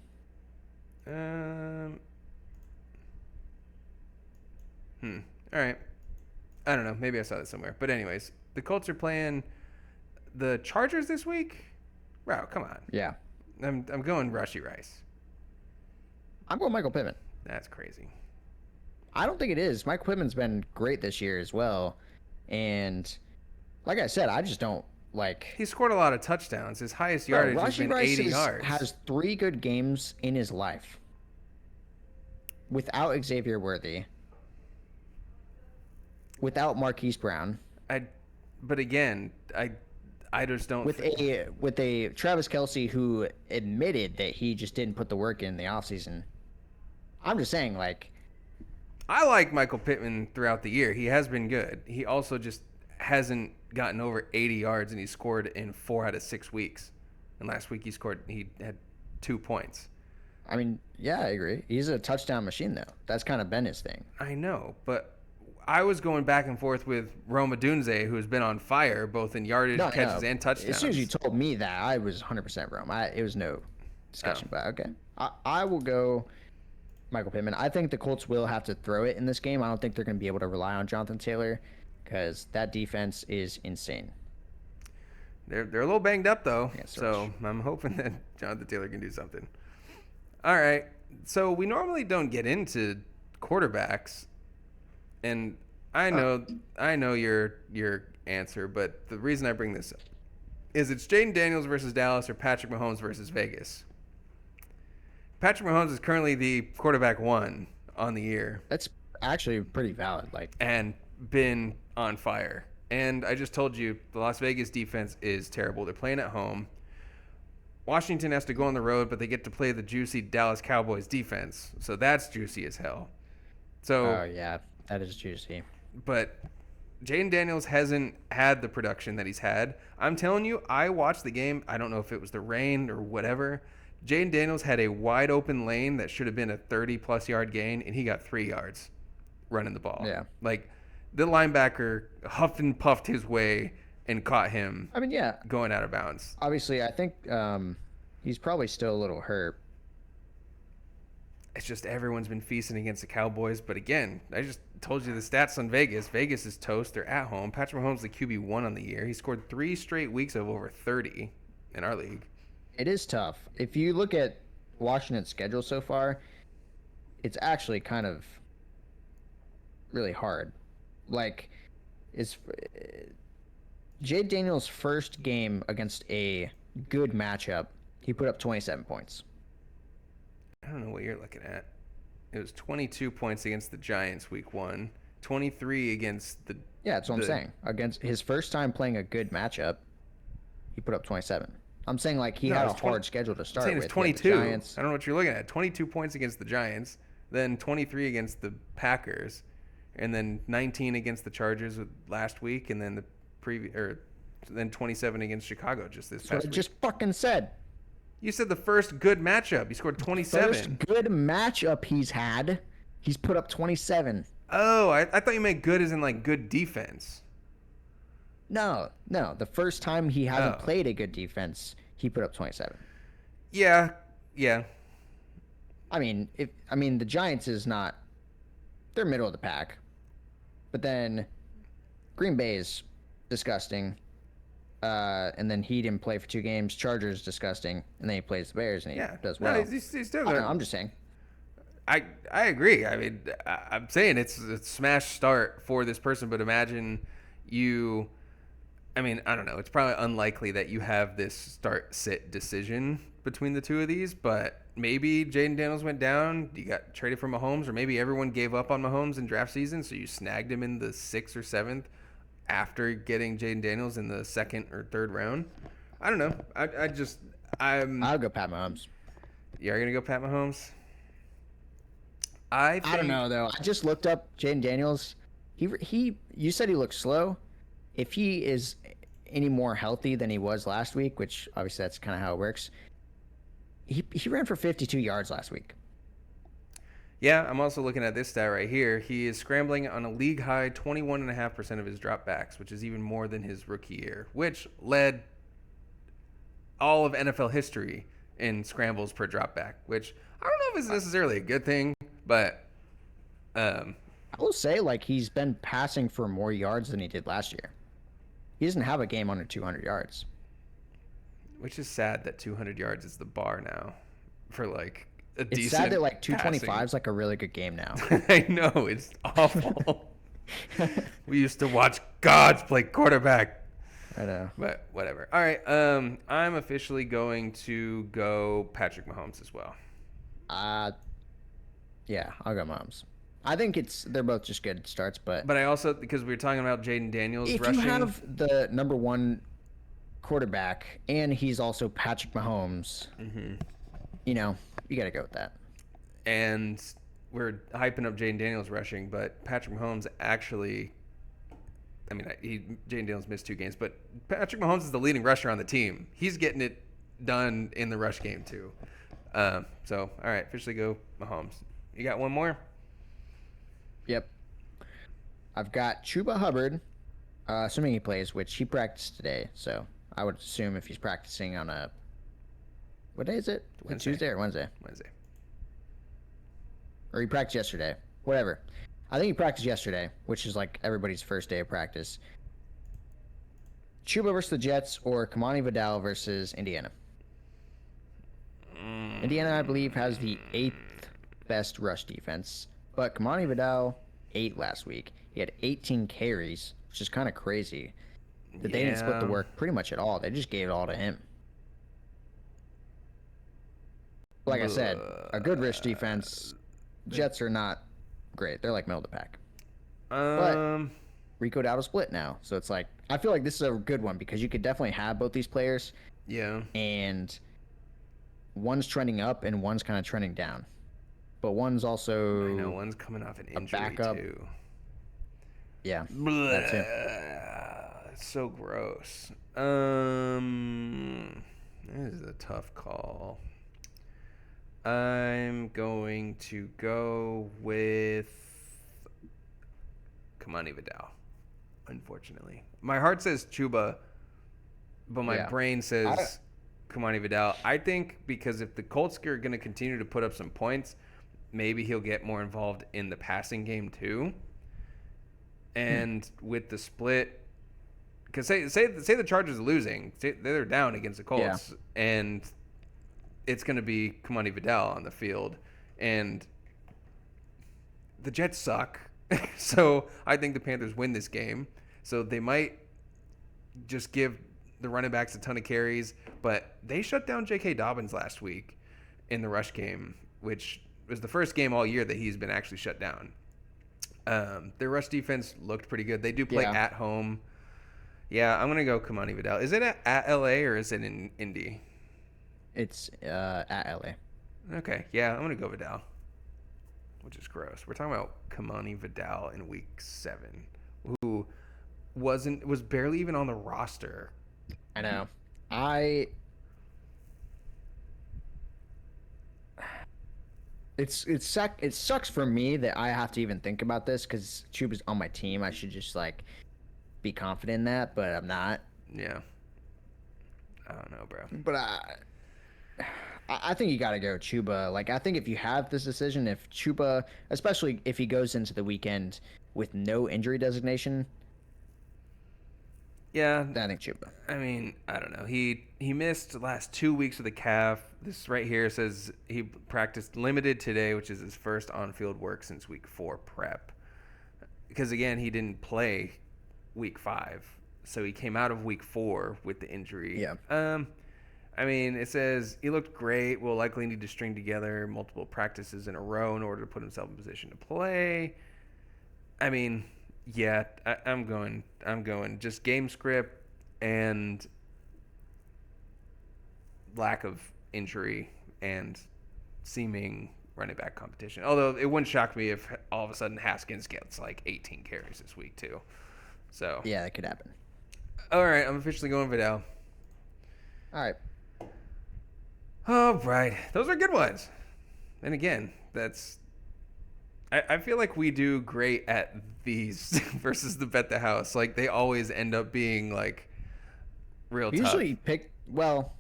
All right. I don't know. Maybe I saw that somewhere. But anyways, the Colts are playing the Chargers this week. Wow, come on. Yeah. I'm going Rashee Rice. I'm going Michael Pittman. That's crazy. I don't think it is. Mike Pittman's been great this year as well. And like I said, I just don't like. He scored a lot of touchdowns. His highest yardage has been 80 yards. Has 3 good games in his life without Xavier Worthy, without Marquise Brown, But again, I just don't. with a Travis Kelce who admitted that he just didn't put the work in the offseason. I'm just saying, like, I like Michael Pittman throughout the year. He has been good. He also just hasn't gotten over 80 yards, and he scored in 4 out of 6 weeks. And last week he had 2 points. I mean, yeah, I agree. He's a touchdown machine, though. That's kind of been his thing. I know, but I was going back and forth with Rome Odunze, who has been on fire both in yardage, catches, and touchdowns. As soon as you told me that, I was 100% Rome. It was no discussion, but okay. I will go Michael Pittman. I think the Colts will have to throw it in this game. I don't think they're going to be able to rely on Jonathan Taylor because that defense is insane. They're a little banged up, though, so I'm hoping that Jonathan Taylor can do something. All right, so we normally don't get into quarterbacks, and I know your answer, but the reason I bring this up is it's Jaden Daniels versus Dallas or Patrick Mahomes versus Vegas. Patrick Mahomes is currently the quarterback 1 on the year. That's actually pretty valid. And been on fire. And I just told you the Las Vegas defense is terrible. They're playing at home. Washington has to go on the road, but they get to play the juicy Dallas Cowboys defense. So that's juicy as hell. Oh, yeah, that is juicy. But Jaden Daniels hasn't had the production that he's had. I'm telling you, I watched the game. I don't know if it was the rain or whatever. Jaden Daniels had a wide open lane that should have been a 30-plus yard gain, and he got 3 yards running the ball. Yeah. Like, the linebacker huffed and puffed his way and caught him. I mean, yeah, going out of bounds. Obviously, I think he's probably still a little hurt. It's just everyone's been feasting against the Cowboys. But again, I just told you the stats on Vegas. Vegas is toast. They're at home. Patrick Mahomes is the QB1 on the year. He scored 3 straight weeks of over 30 in our league. It is tough. If you look at Washington's schedule so far, it's actually kind of really hard. Like, it's Jade Daniels' first game against a good matchup, he put up 27 points. I don't know what you're looking at. It was 22 points against the Giants week 1, 23 against the... Yeah, that's what I'm saying. Against his first time playing a good matchup, he put up 27. I'm saying, like, he had a hard schedule to start with. I'm saying it's 22. I don't know what you're looking at. 22 points against the Giants, then 23 against the Packers, and then 19 against the Chargers last week, and then then 27 against Chicago just this past week. That's what I just fucking said. You said the first good matchup. He scored 27. First good matchup he's had, he's put up 27. Oh, I thought you meant good as in, like, good defense. No. The first time he hasn't played a good defense, he put up 27. Yeah. I mean, the Giants is not. They're middle of the pack, but then Green Bay is disgusting, and then he didn't play for 2 games. Chargers disgusting, and then he plays the Bears and he does well. No, he's still good. I'm just saying. I agree. I mean, I'm saying it's a smash start for this person, but imagine you. I mean, I don't know. It's probably unlikely that you have this start-sit decision between the two of these, but maybe Jaden Daniels went down, you got traded for Mahomes, or maybe everyone gave up on Mahomes in draft season, so you snagged him in the 6th or 7th after getting Jaden Daniels in the 2nd or 3rd round. I don't know. I'll go Pat Mahomes. You're going to go Pat Mahomes? I don't know, though. I just looked up Jaden Daniels. You said he looked slow. If he is any more healthy than he was last week, which obviously that's kind of how it works, he ran for 52 yards last week. Yeah, I'm also looking at this stat right here. He is scrambling on a league high 21.5% of his dropbacks, which is even more than his rookie year, which led all of NFL history in scrambles per dropback, which I don't know if it's necessarily a good thing, but I will say, like, he's been passing for more yards than he did last year. He doesn't have a game under 200 yards. which is sad that 200 yards is the bar now for like a It's decent sad that like 225 passing. is like a really good game now. I know, it's awful. We used to watch gods play quarterback. I know. But whatever. All right, I'm officially going to go Patrick Mahomes as well. Yeah, I'll go Mahomes. I think they're both just good starts, but But I also, because we were talking about Jaden Daniels if rushing. you have the number one quarterback and he's also Patrick Mahomes, you know, you got to go with that. And we're hyping up Jaden Daniels rushing, but Patrick Mahomes actually, I mean, Jaden Daniels missed 2 games, but Patrick Mahomes is the leading rusher on the team. He's getting it done in the rush game too. So, all right, officially go Mahomes. You got one more? Yep. I've got Chuba Hubbard, assuming he plays, which he practiced today. So I would assume if he's practicing on what day is it? Wednesday. Tuesday or Wednesday? Wednesday. Or he practiced yesterday. Whatever. I think he practiced yesterday, which is like everybody's first day of practice. Chuba versus the Jets or Kamani Vidal versus Indiana. Indiana, I believe, has the 8th best rush defense, but Kamani Vidal 8 last week. He had 18 carries, which is kind of crazy. That they didn't split the Yeah. work pretty much at all. They just gave it all to him. Like I said, a good rush defense. Jets are not great. They're like middle of the pack. Rico Dowdle split now, so it's like I feel like this is a good one because you could definitely have both these players, Yeah. and one's trending up and one's kind of trending down, but one's also I know, one's coming off an injury backup. too. yeah. That's it. It's so gross. This is a tough call. I'm going to go with Kamani Vidal. Unfortunately, my heart says Chuba, but my Yeah. brain says Kamani Vidal. I think because if the Colts are going to continue to put up some points, maybe he'll get more involved in the passing game too. And with the split, because say the Chargers are losing, say they're down against the Colts, and it's going to be Kamani Vidal on the field, and the Jets suck. So I think the Panthers win this game. So they might just give the running backs a ton of carries, but they shut down J.K. Dobbins last week in the rush game, which was the first game all year that he's been actually shut down. Their rush defense looked pretty good. They do play at home. Yeah, I'm going to go Kamani Vidal. Is it at L.A. or is it in Indy? It's at LA. Okay, yeah, I'm going to go Vidal, which is gross. We're talking about Kamani Vidal in week 7, who was barely even on the roster. I know. It sucks for me that I have to even think about this because Chuba's on my team. I should just like be confident in that, but I'm not. Yeah. I don't know, bro. But I think you got to go Chuba. Like I think if you have this decision, if Chuba, especially if he goes into the weekend with no injury designation, Yeah, I think Chuba. I mean, I don't know. He missed the last 2 weeks with the calf. This right here says he practiced limited today, which is his first on-field work since week 4 prep. Because again, he didn't play week 5, so he came out of week 4 with the injury. Yeah. I mean, it says he looked great. Will likely need to string together multiple practices in a row in order to put himself in position to play. I mean, yeah, I'm going just game script and lack of injury and seeming running back competition. Although it wouldn't shock me if all of a sudden Haskins gets like 18 carries this week too. So Yeah, that could happen. all right, I'm officially going Vidal. All right. Oh, right. Those are good ones. And again, I feel like we do great at these versus the bet the house. Like they always end up being like real We tough. usually pick well.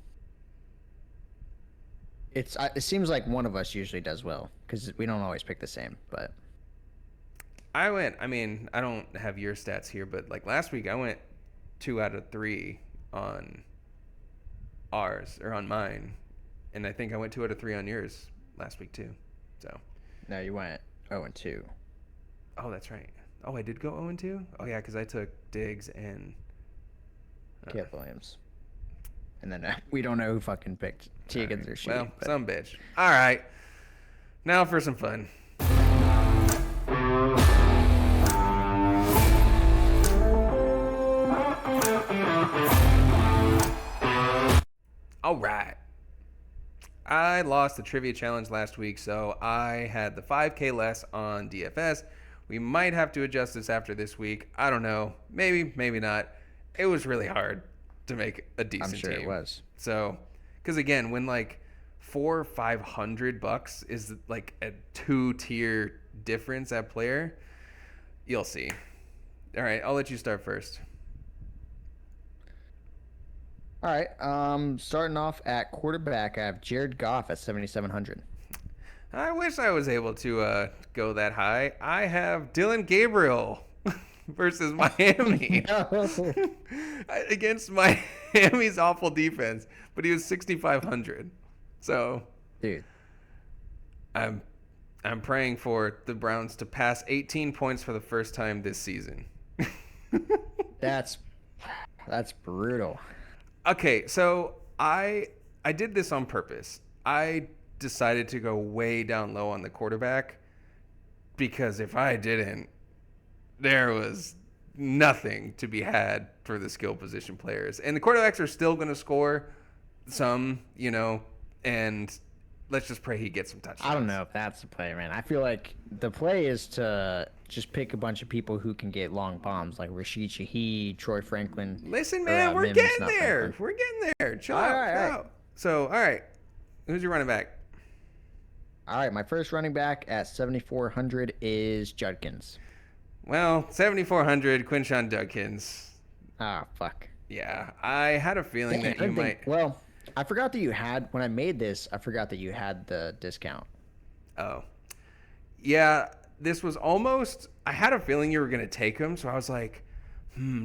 It seems like one of us usually does well because we don't always pick the same. But I mean, I don't have your stats here, but like last week I went 2 out of 3 on ours or on mine. And I think I went 2 out of 3 on yours last week too. So, no, you went 0-2. oh, that's right. Oh, I did go 0-2? Oh yeah, cuz I took Diggs and Caleb Williams. And then we don't know who fucking picked Teagans or shit. well, some bitch. All right. Now for some fun. All right. I lost the trivia challenge last week, so I had the 5K less on DFS. We might have to adjust this after this week. I don't know. Maybe, maybe not. It was really hard to make a decent I'm sure team. it was. So, because again, when like $400 or $500 is like a 2-tier difference at player, you'll see. All right, I'll let you start first. All right. Starting off at quarterback, I have Jared Goff at 7,700. I wish I was able to go that high. I have Dylan Gabriel versus Miami against Miami's awful defense, but he was 6,500. So, Dude, I'm praying for the Browns to pass 18 points for the first time this season. that's brutal. Okay, so I did this on purpose. I decided to go way down low on the quarterback because if I didn't, there was nothing to be had for the skill position players. And the quarterbacks are still going to score some, and let's just pray he gets some touchdowns. I don't know if that's the play, man. I feel like the play is to just pick a bunch of people who can get long bombs, like Rashid Shaheed, Troy Franklin. Listen, man, we're Mims, getting not there. Franklin. We're getting there. Chill All out. right, chill all right. out. So, all right. Who's your running back? All right, my first running back at 7,400 is Judkins. Well, 7,400, Quinshon Judkins. Ah, fuck. Yeah, I had a feeling that you might. Well, I forgot that you had, when I made this, I forgot that you had the discount. Oh. Yeah, this was almost. I had a feeling you were going to take him, so I was like,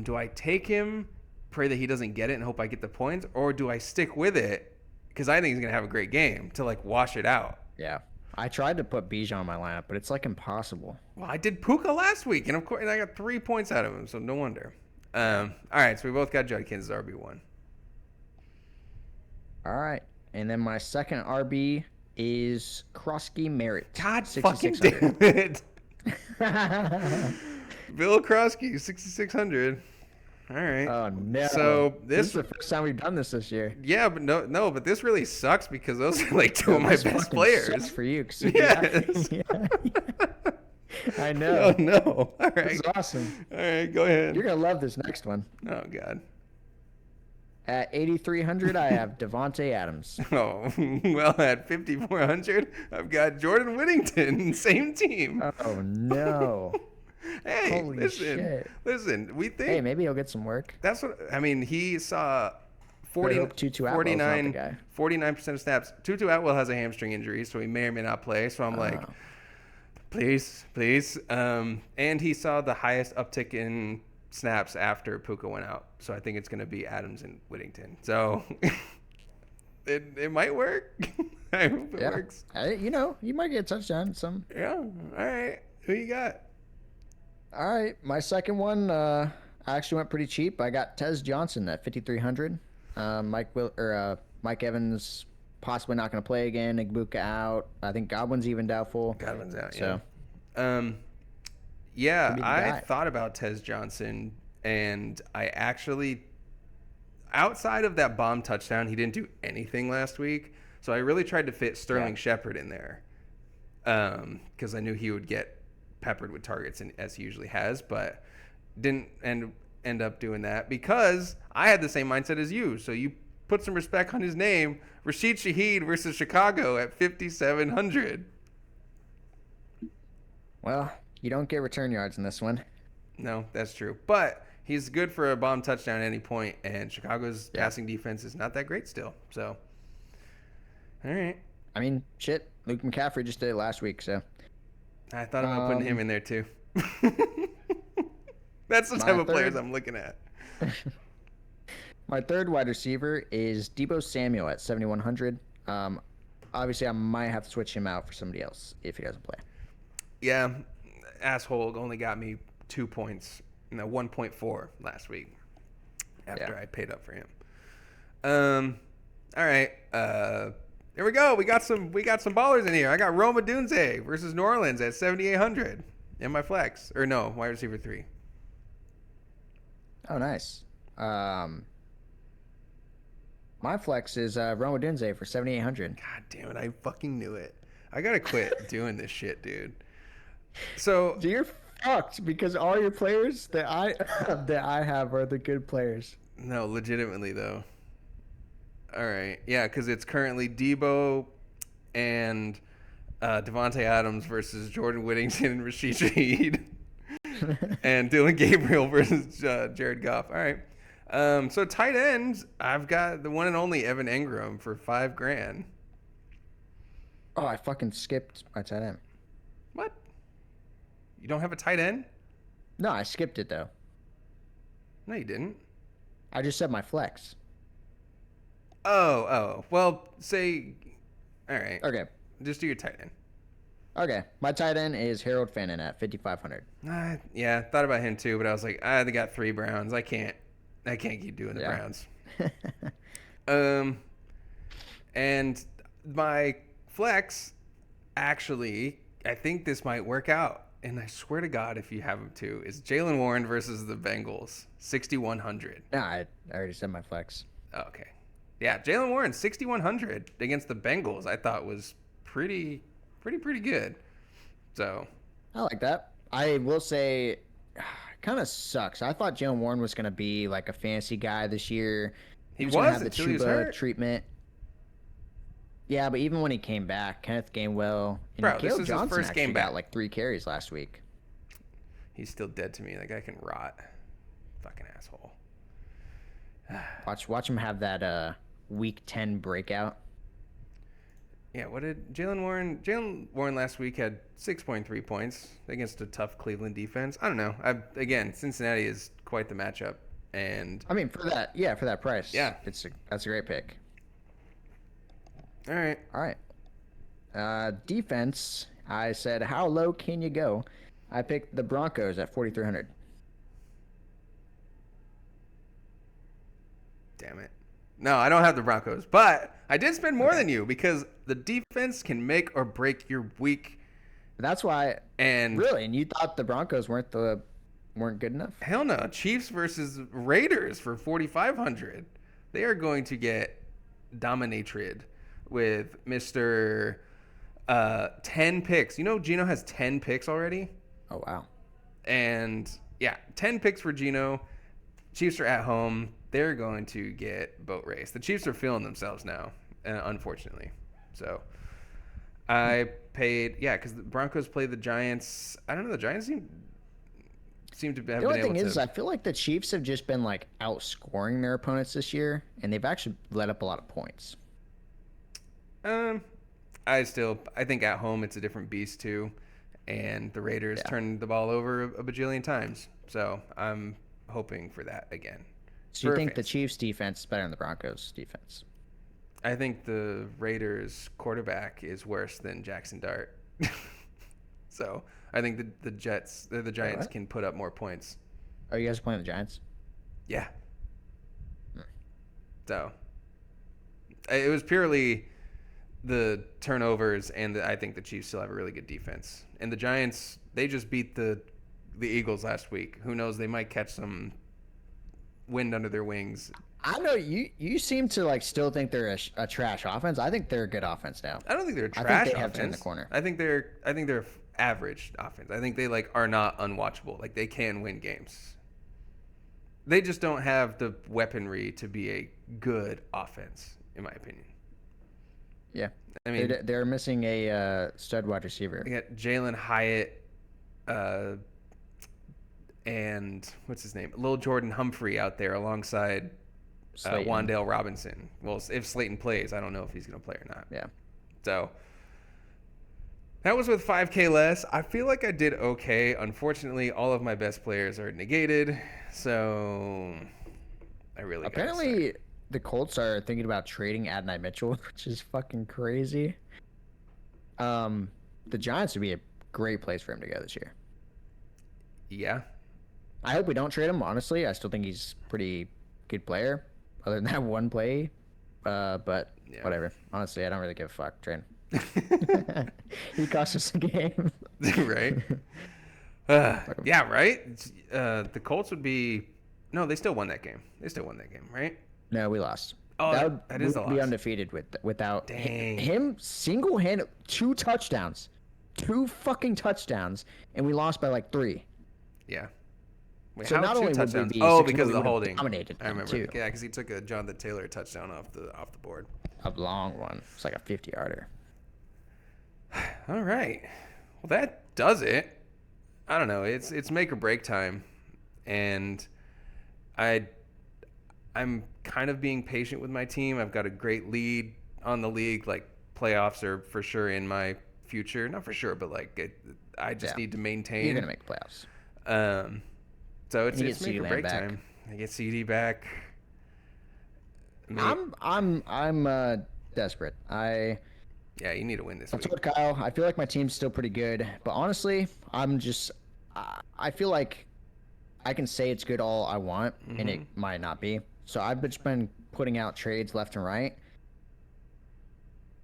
do I take him, pray that he doesn't get it, and hope I get the points, or do I stick with it? Because I think he's going to have a great game to, like, wash it out. Yeah. I tried to put Bijan in my lineup, but it's, like, impossible. Well, I did Puka last week, and of course, I got 3 points out of him, so no wonder. All right, so we both got Judkins as RB1. All right. And then my second RB is Krosky Merritt. God fucking damn it. Bill Krosky, 6,600. All right. Oh, no. So this is the first time we've done this year. Yeah, but no, but this really sucks because those are like two of my This best fucking players. sucks for you. 'Cause Yes. I know. Oh no! All right. This is awesome. All right, go ahead. You're going to love this next one. Oh god. At 8,300, I have Devontae Adams. Oh well, at 5,400, I've got Jordan Whittington, same team. Oh, no. Hey, Holy listen, shit. listen. We think Hey, maybe he'll get some work. that's what I mean. He saw I hope Tutu Atwell's not the guy. 49% of snaps. Tutu Atwell has a hamstring injury, so he may or may not play. So I'm like, please. And he saw the highest uptick in snaps after Puka went out. So I think it's going to be Adams and Whittington. So it might work. I hope it works. You might get a touchdown. Yeah. All right. Who you got? All right, my second one, I actually went pretty cheap. I got Tez Johnson at 5,300. Mike Evans possibly not going to play again. Igbuka out. I think Godwin's even doubtful. Godwin's out. So, yeah. Could be the I guy. thought about Tez Johnson, and I actually, outside of that bomb touchdown, he didn't do anything last week. So I really tried to fit Sterling Shepard in there, because I knew he would get peppered with targets, and as he usually has, but didn't end up doing that because I had the same mindset as you. So you put some respect on his name. Rashid Shaheed versus Chicago at 5,700. Well, you don't get return yards in this one. No, that's true. But he's good for a bomb touchdown at any point, and Chicago's passing defense is not that great still. So, all right. I mean, shit. Luke McCaffrey just did it last week, so. I thought about putting him in there too. That's the type of players I'm looking at. My third wide receiver is Deebo Samuel at 7,100. Obviously, I might have to switch him out for somebody else if he doesn't play. Yeah, asshole only got me 2 points, 1.4 last week after I paid up for him. All right. There we go. We got some ballers in here. I got Roma Dunze versus New Orleans at 7,800 in my flex. Or no, wide receiver 3. Oh, nice. My flex is Roma Dunze for 7,800. God damn it! I fucking knew it. I gotta quit doing this shit, dude. So You're fucked because all your players that I have are the good players. no, legitimately though. All right, yeah, because it's currently Debo and Devontae Adams versus Jordan Whittington and Rashid Shaheed, and Dylan Gabriel versus Jared Goff. All right. So tight ends, I've got the one and only Evan Engram for $5,000. Oh, I fucking skipped my tight end. What? You don't have a tight end? No, I skipped it though. No, you didn't. I just said my flex. Oh. Well, say, all right. Okay. Just do your tight end. Okay. My tight end is Harold Fannin at 5,500. Yeah, thought about him too, but I was like, they got 3 Browns. I can't keep doing the Browns. And my flex, actually, I think this might work out. And I swear to God, if you have him too, is Jaylen Warren versus the Bengals, 6,100. No, I already said my flex. Okay. Yeah, Jaylen Warren, 6,100 against the Bengals, I thought was pretty good. So. I like that. I will say, it kind of sucks. I thought Jaylen Warren was going to be like a fantasy guy this year. He gonna was have the until he was Chuba hurt. treatment. Yeah, but even when he came back, Kenneth Gainwell and Bro, this Caleb is his Johnson first actually game back. got like 3 carries last week. He's still dead to me. That guy can rot. Fucking asshole. Watch him have that week 10 breakout. Yeah, what did Jaylen Warren last week had 6.3 points against a tough Cleveland defense. I don't know. Again, Cincinnati is quite the matchup, and I mean, for that price, Yeah. that's a great pick. all right. All right. Defense, I said, how low can you go? I picked the Broncos at 4,300. Damn it. No, I don't have the Broncos, but I did spend more than you because the defense can make or break your week. That's why. And Really, and you thought the Broncos weren't good enough? hell no, Chiefs versus Raiders for 4,500. They are going to get dominated with Mr. 10 picks. You know, Gino has 10 picks already. Oh wow. And yeah, 10 picks for Gino. Chiefs are at home. They're going to get boat race. The Chiefs are feeling themselves now, unfortunately. So I paid, because the Broncos play the Giants. I don't know. The Giants seem to have The been only able thing to. is, I feel like the Chiefs have just been like outscoring their opponents this year, and they've actually let up a lot of points. I think at home it's a different beast too, and the Raiders turned the ball over a bajillion times. So I'm hoping for that again. So you For think the fans. Chiefs defense is better than the Broncos defense? I think the Raiders quarterback is worse than Jackson Dart. So I think the Giants what? can put up more points. Are you guys playing the Giants? Yeah. So it was purely the turnovers, and I think the Chiefs still have a really good defense. And the Giants, they just beat the Eagles last week. Who knows? They might catch some wind under their wings. I know you seem to like still think they're a trash offense. I think they're a good offense now. I don't think they're a I think trash they have offense. turned the corner. I think they're average offense. I think they are not unwatchable. Like they can win games. They just don't have the weaponry to be a good offense, in my opinion. Yeah. I mean, They're missing a stud wide receiver. they got Jalen Hyatt, and what's his name? Lil Jordan Humphrey out there alongside Slayton. Wan'Dale Robinson. Well, if Slayton plays, I don't know if he's going to play or not. Yeah. So that was with 5K less. I feel like I did okay. Unfortunately, all of my best players are negated. So I really Apparently, the Colts are thinking about trading Adonai Mitchell, which is fucking crazy. The Giants would be a great place for him to go this year. Yeah. I hope we don't trade him, honestly. I still think he's a pretty good player, other than that one play. But Yeah. whatever. Honestly, I don't really give a fuck. Trade him. He cost us a game. Right? Yeah, right? The Colts would be... No, they still won that game. They still won that game, right? No, we lost. Oh, that is we a would be loss. undefeated without Dang. him single-handed 2 touchdowns. 2 fucking touchdowns, and we lost by like 3. Yeah. Wait, So how not two only would we touchdowns? be Oh, 6-0, because of we the would've holding. dominated I them, remember. too. Yeah, because he took a Jonathan Taylor touchdown off the board. A long one. It's like a 50-yarder. All right. Well, that does it. I don't know. It's make or break time, and I'm kind of being patient with my team. I've got a great lead on the league. Like, playoffs are for sure in my future. Not for sure, but like I just need to maintain. You're gonna make the playoffs. So it's you make get or CeeDee break Lamb back. time. I get CD back. I'm desperate. Yeah, you need to win this I week. told Kyle, I feel like my team's still pretty good, but honestly, I feel like I can say it's good all I want, and it might not be. So I've just been putting out trades left and right.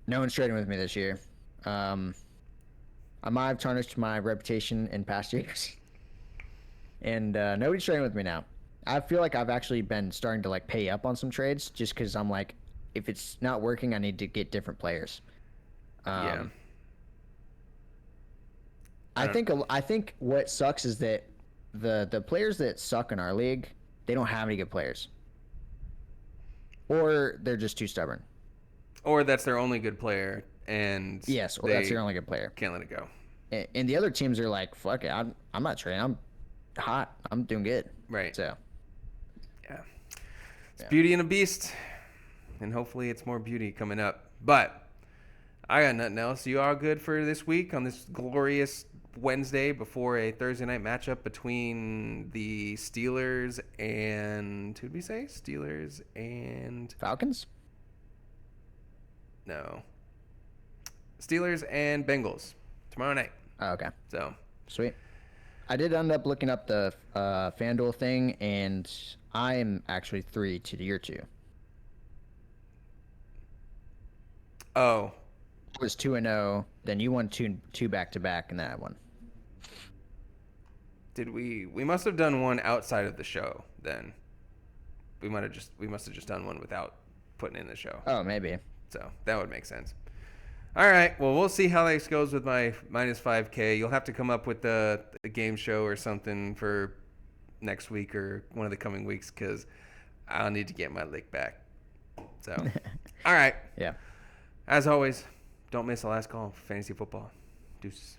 No one's trading with me this year. I might have tarnished my reputation in past years, and nobody's trading with me now. I feel like I've actually been starting to like pay up on some trades just because I'm like, if it's not working, I need to get different players. Yeah. I think what sucks is that the players that suck in our league, they don't have any good players, or they're just too stubborn. Or that's their only good player, and Yes, or that's their only good player. can't let it go. And the other teams are like, fuck it, I'm not trading. I'm hot. I'm doing good. Right. So Yeah. It's Beauty and a Beast. And hopefully it's more beauty coming up. But I got nothing else. You all good for this week on this glorious Wednesday before a Thursday night matchup between the Steelers and who did we say? Steelers and Falcons. no. Steelers and Bengals tomorrow night. Oh, okay. So Sweet. I did end up looking up the FanDuel thing, and I am actually 3 to your 2. oh, I was 2-0. Then you won two back to back in that one. did we must have done one outside of the show then. We must have just done one without putting in the show. Oh, maybe. So that would make sense. All right. Well, we'll see how this goes with my minus 5K. You'll have to come up with the game show or something for next week or one of the coming weeks because I'll need to get my lick back. So, all right. Yeah. As always, don't miss the last call for fantasy football. Deuces.